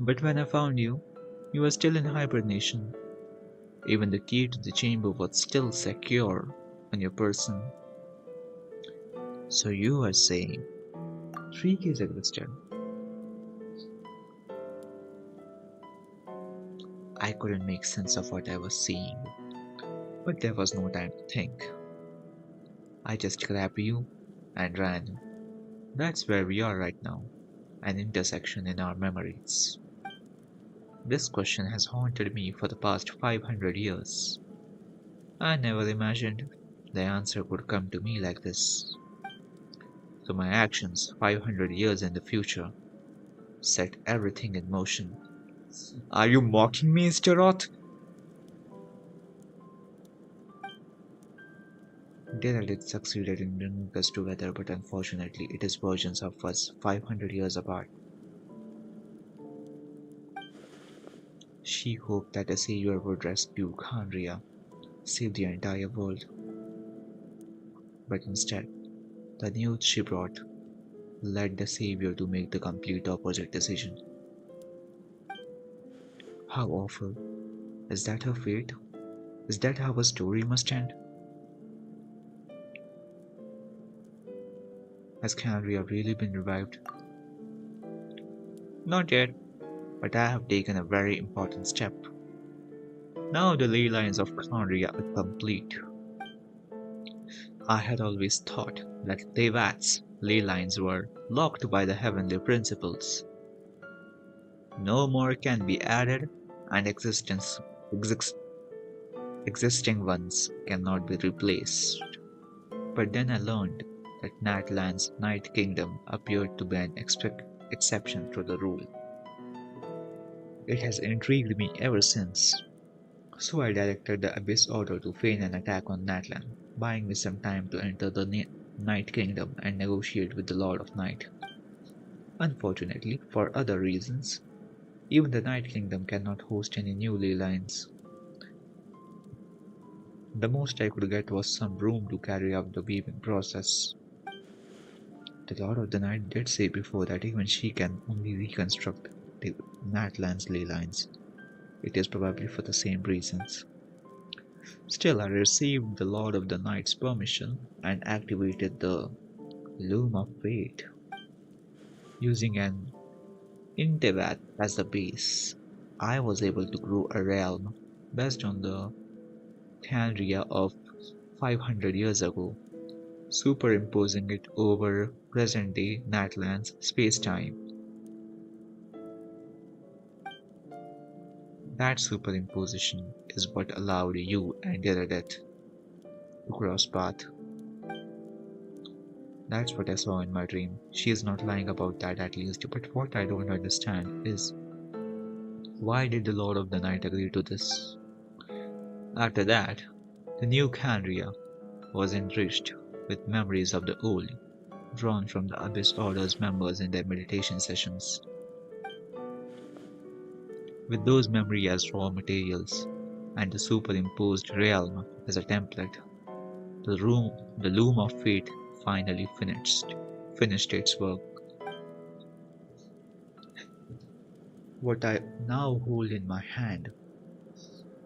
But when I found you, you were still in hibernation. Even the key to the chamber was still secure on your person. So you are saying 3 keys existed. I couldn't make sense of what I was seeing, but there was no time to think. I just grabbed you and ran. That's where we are right now, an intersection in our memories. This question has haunted me for the past 500 years. I never imagined the answer would come to me like this. So my actions 500 years in the future set everything in motion. Are you mocking me, Mr. Roth? Daryl succeeded in bringing us together, but unfortunately, it is versions of us 500 years apart. She hoped that a savior would rescue Khanria, save the entire world. But instead, the news she brought led the savior to make the complete opposite decision. How awful. Is that her fate? Is that how a story must end? Has Khanria really been revived? Not yet, but I have taken a very important step. Now the ley lines of Khanria are complete. I had always thought that Tevat's ley lines were locked by the heavenly principles. No more can be added, and existing ones cannot be replaced. But then I learned that Natlan's Night Kingdom appeared to be an exception to the rule. It has intrigued me ever since, so I directed the Abyss Order to feign an attack on Natlan, buying me some time to enter the Night Kingdom and negotiate with the Lord of Night. Unfortunately, for other reasons, even the Night Kingdom cannot host any new ley lines. The most I could get was some room to carry out the weaving process. The Lord of the Night did say before that even she can only reconstruct the Natlan's ley lines. It is probably for the same reasons. Still, I received the Lord of the Night's permission and activated the Loom of Fate, using an Intevat as the base. I was able to grow a realm based on the Khanria of 500 years ago, superimposing it over present-day Natlan's space-time. That superimposition is what allowed you and Deradet to cross path. That's what I saw in my dream. She is not lying about that at least, but what I don't understand is why did the Lord of the Night agree to this? After that, the new Khanria was enriched with memories of the old, drawn from the Abyss Order's members in their meditation sessions. With those memories as raw materials and the superimposed realm as a template, the Loom of Fate finally finished its work. What I now hold in my hand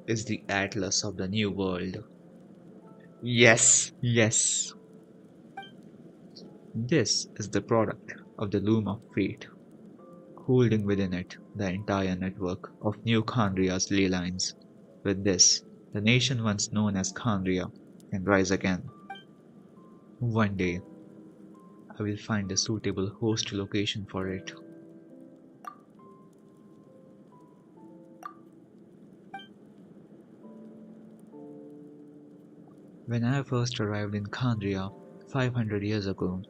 is the Atlas of the New World. Yes, yes. This is the product of the Loom of Fate, holding within it the entire network of New Khanria's ley lines. With this, the nation once known as Khanria can rise again. One day, I will find a suitable host location for it. When I first arrived in Khanria 500 years ago,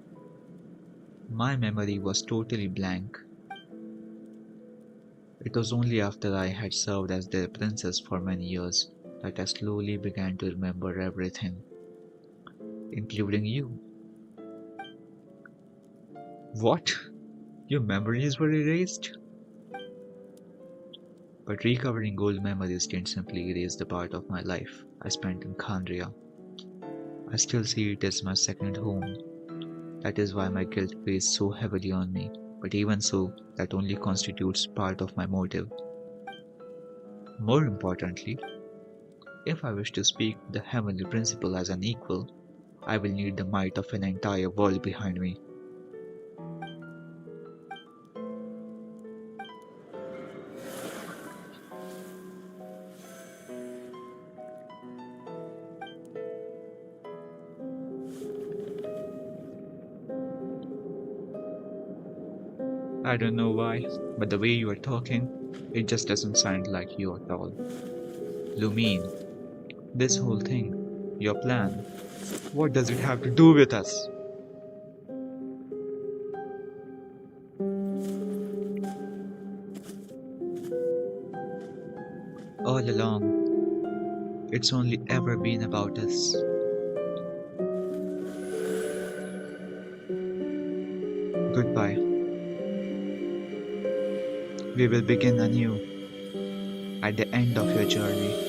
my memory was totally blank. It was only after I had served as their princess for many years that I slowly began to remember everything, including you. What? Your memories were erased? But recovering old memories didn't simply erase the part of my life I spent in Khanria. I still see it as my second home. That is why my guilt weighs so heavily on me, but even so, that only constitutes part of my motive. More importantly, if I wish to speak the heavenly principle as an equal, I will need the might of an entire world behind me. I don't know why, but the way you are talking, it just doesn't sound like you at all. Lumine, this whole thing, your plan, what does it have to do with us? All along, it's only ever been about us. Goodbye. We will begin anew at the end of your journey.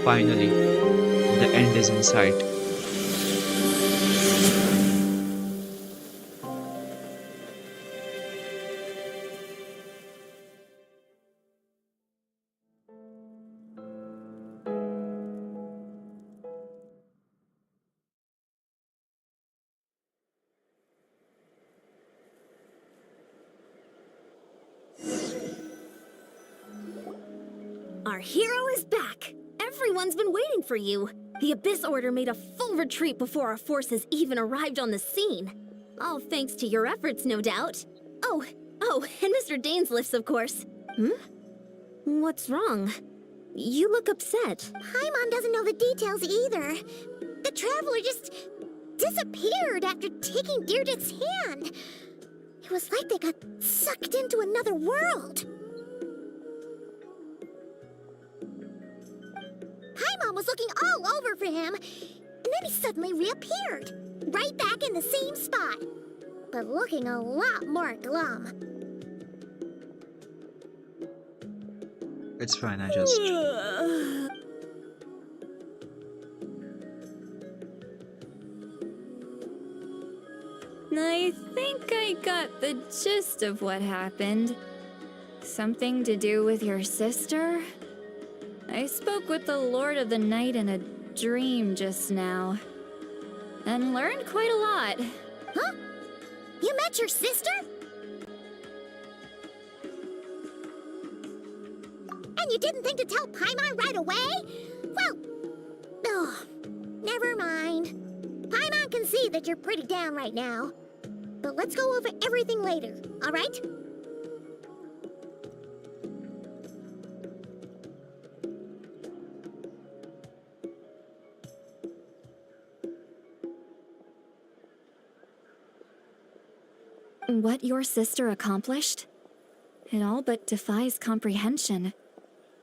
Finally, the end is in sight. Our hero is back! Everyone's been waiting for you. The Abyss Order made a full retreat before our forces even arrived on the scene. All thanks to your efforts, no doubt. Oh, and Mr. Dainsliff's, of course. What's wrong? You look upset. Paimon doesn't know the details either. The traveler just disappeared after taking Deirdre's hand. It was like they got sucked into another world. Paimon was looking all over for him, and then he suddenly reappeared, right back in the same spot, but looking a lot more glum. It's fine, I just... I think I got the gist of what happened. Something to do with your sister? I spoke with the Lord of the Night in a dream just now, and learned quite a lot. Huh? You met your sister? And you didn't think to tell Paimon right away? Well, never mind. Paimon can see that you're pretty down right now. But let's go over everything later, all right? What your sister accomplished? It all but defies comprehension.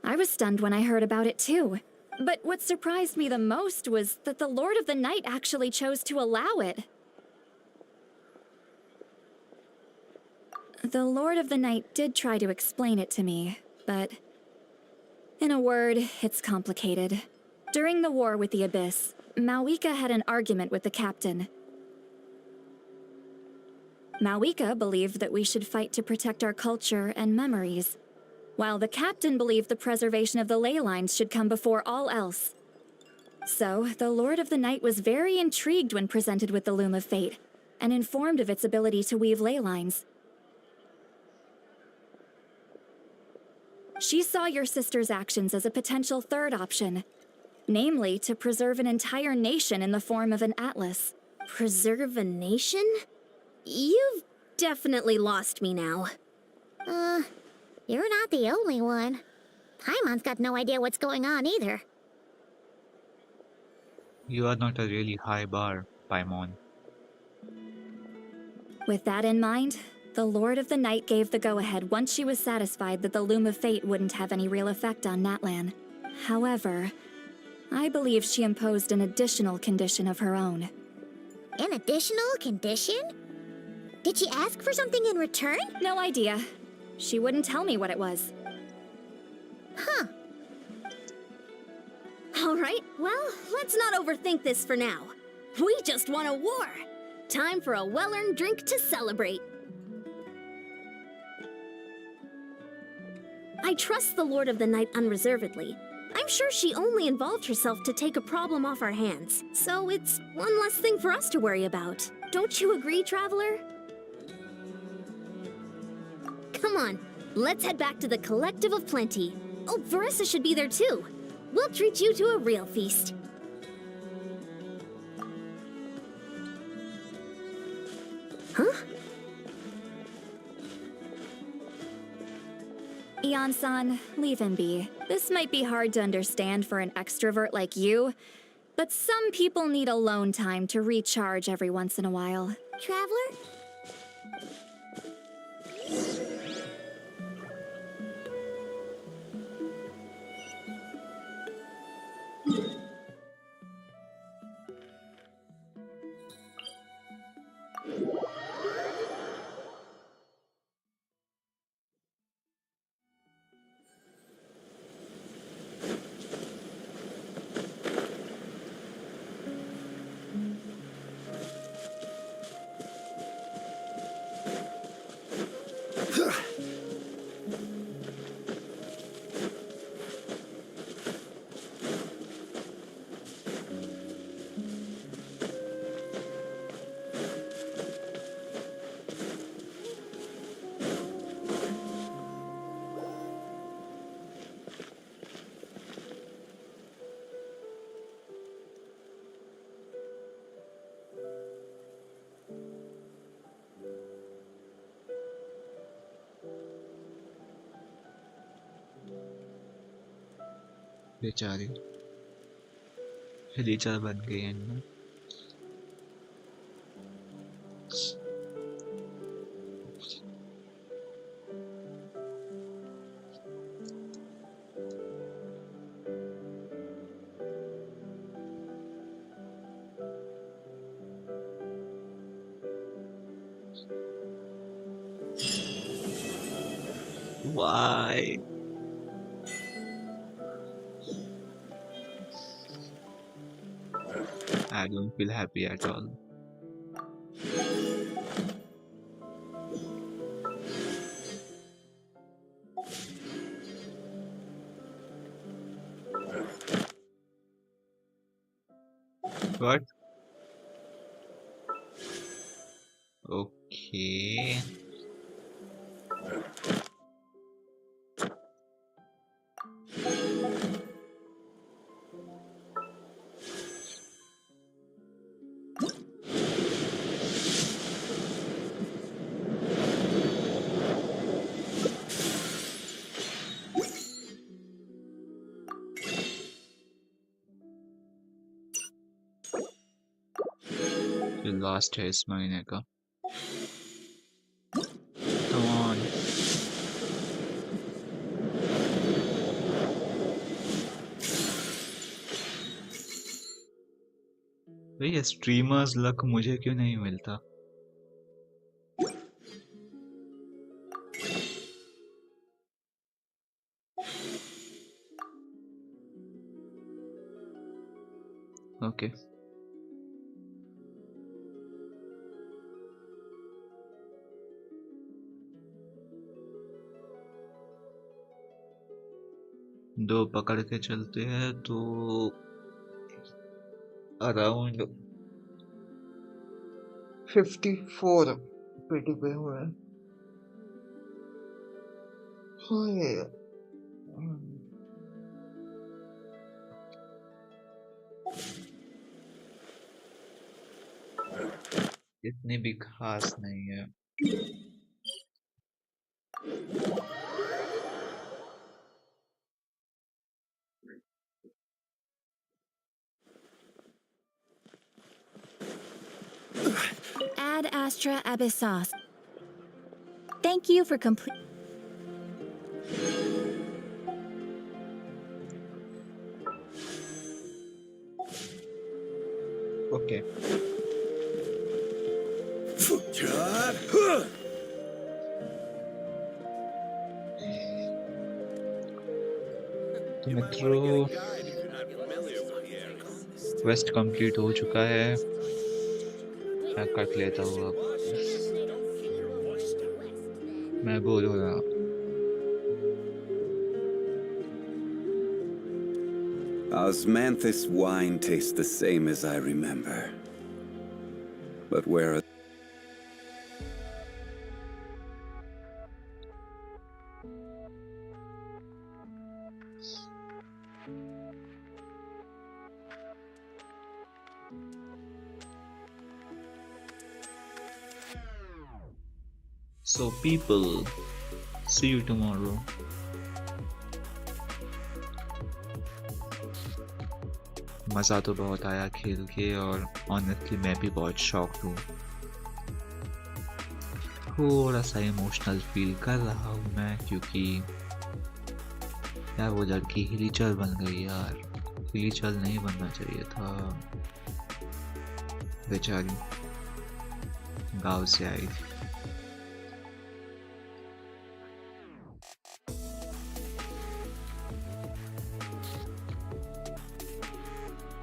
I was stunned when I heard about it too. But what surprised me the most was that the Lord of the Night actually chose to allow it. The Lord of the Night did try to explain it to me, but... in a word, it's complicated. During the war with the Abyss, Mawika had an argument with the captain. Mawika believed that we should fight to protect our culture and memories, while the captain believed the preservation of the ley lines should come before all else. So, the Lord of the Night was very intrigued when presented with the Loom of Fate, and informed of its ability to weave ley lines. She saw your sister's actions as a potential third option, namely to preserve an entire nation in the form of an atlas. Preserve a nation? You've definitely lost me now. You're not the only one. Paimon's got no idea what's going on either. You are not a really high bar, Paimon. With that in mind, the Lord of the Night gave the go-ahead once she was satisfied that the Loom of Fate wouldn't have any real effect on Natlan. However, I believe she imposed an additional condition of her own. An additional condition? Did she ask for something in return? No idea. She wouldn't tell me what it was. Huh. All right, well, let's not overthink this for now. We just won a war. Time for a well-earned drink to celebrate. I trust the Lord of the Night unreservedly. I'm I'm sure she only involved herself to take a problem off our hands, so it's one less thing for us to worry about. Don't you agree, Traveler? Come on, let's head back to the Collective of Plenty. Oh, Verissa should be there too. We'll treat you to a real feast. Huh? Ian-san, leave him be. This might be hard to understand for an extrovert like you, but some people need alone time to recharge every once in a while. Traveler? बेचारी लीचा बन गई है ना। Why? I don't feel happy at all. What? Okay. जो last है इस महीने का। Come on. भैया स्ट्रीमर्स लक मुझे क्यों नहीं मिलता? ओके दो पकड़ के चलते हैं तो अराउंड 54 पेटी पे हुए हैं। हाय इतनी भी खास नहीं है। Ad Astra Abyssos. Thank you for complete. Okay तो मित्रों क्वेस्ट कंप्लीट हो चुका है। मैं कट लेता हूँ अब। मैं बोर हो रहा। Osmanthus wine tastes the same as I remember. But where are... So people, see you tomorrow. मज़ा तो बहुत आया खेल के और ऑनेस्टली मैं भी बहुत शॉक्ड हूँ. थोड़ा सा इमोशनल फील कर रहा हूँ मैं क्योंकि यार वो लड़की हिलीचल बन गई यार. हिलीचल नहीं बनना चाहिए था. बेचारी गाँव से आई थी.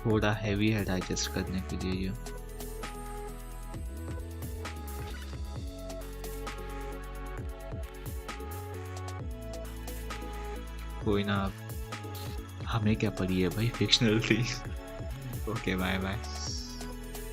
थोड़ा हैवी है डाइजेस्ट करने के लिए ये. कोई ना, हमें क्या पड़ी है भाई, फिक्शनल थी. Okay bye bye.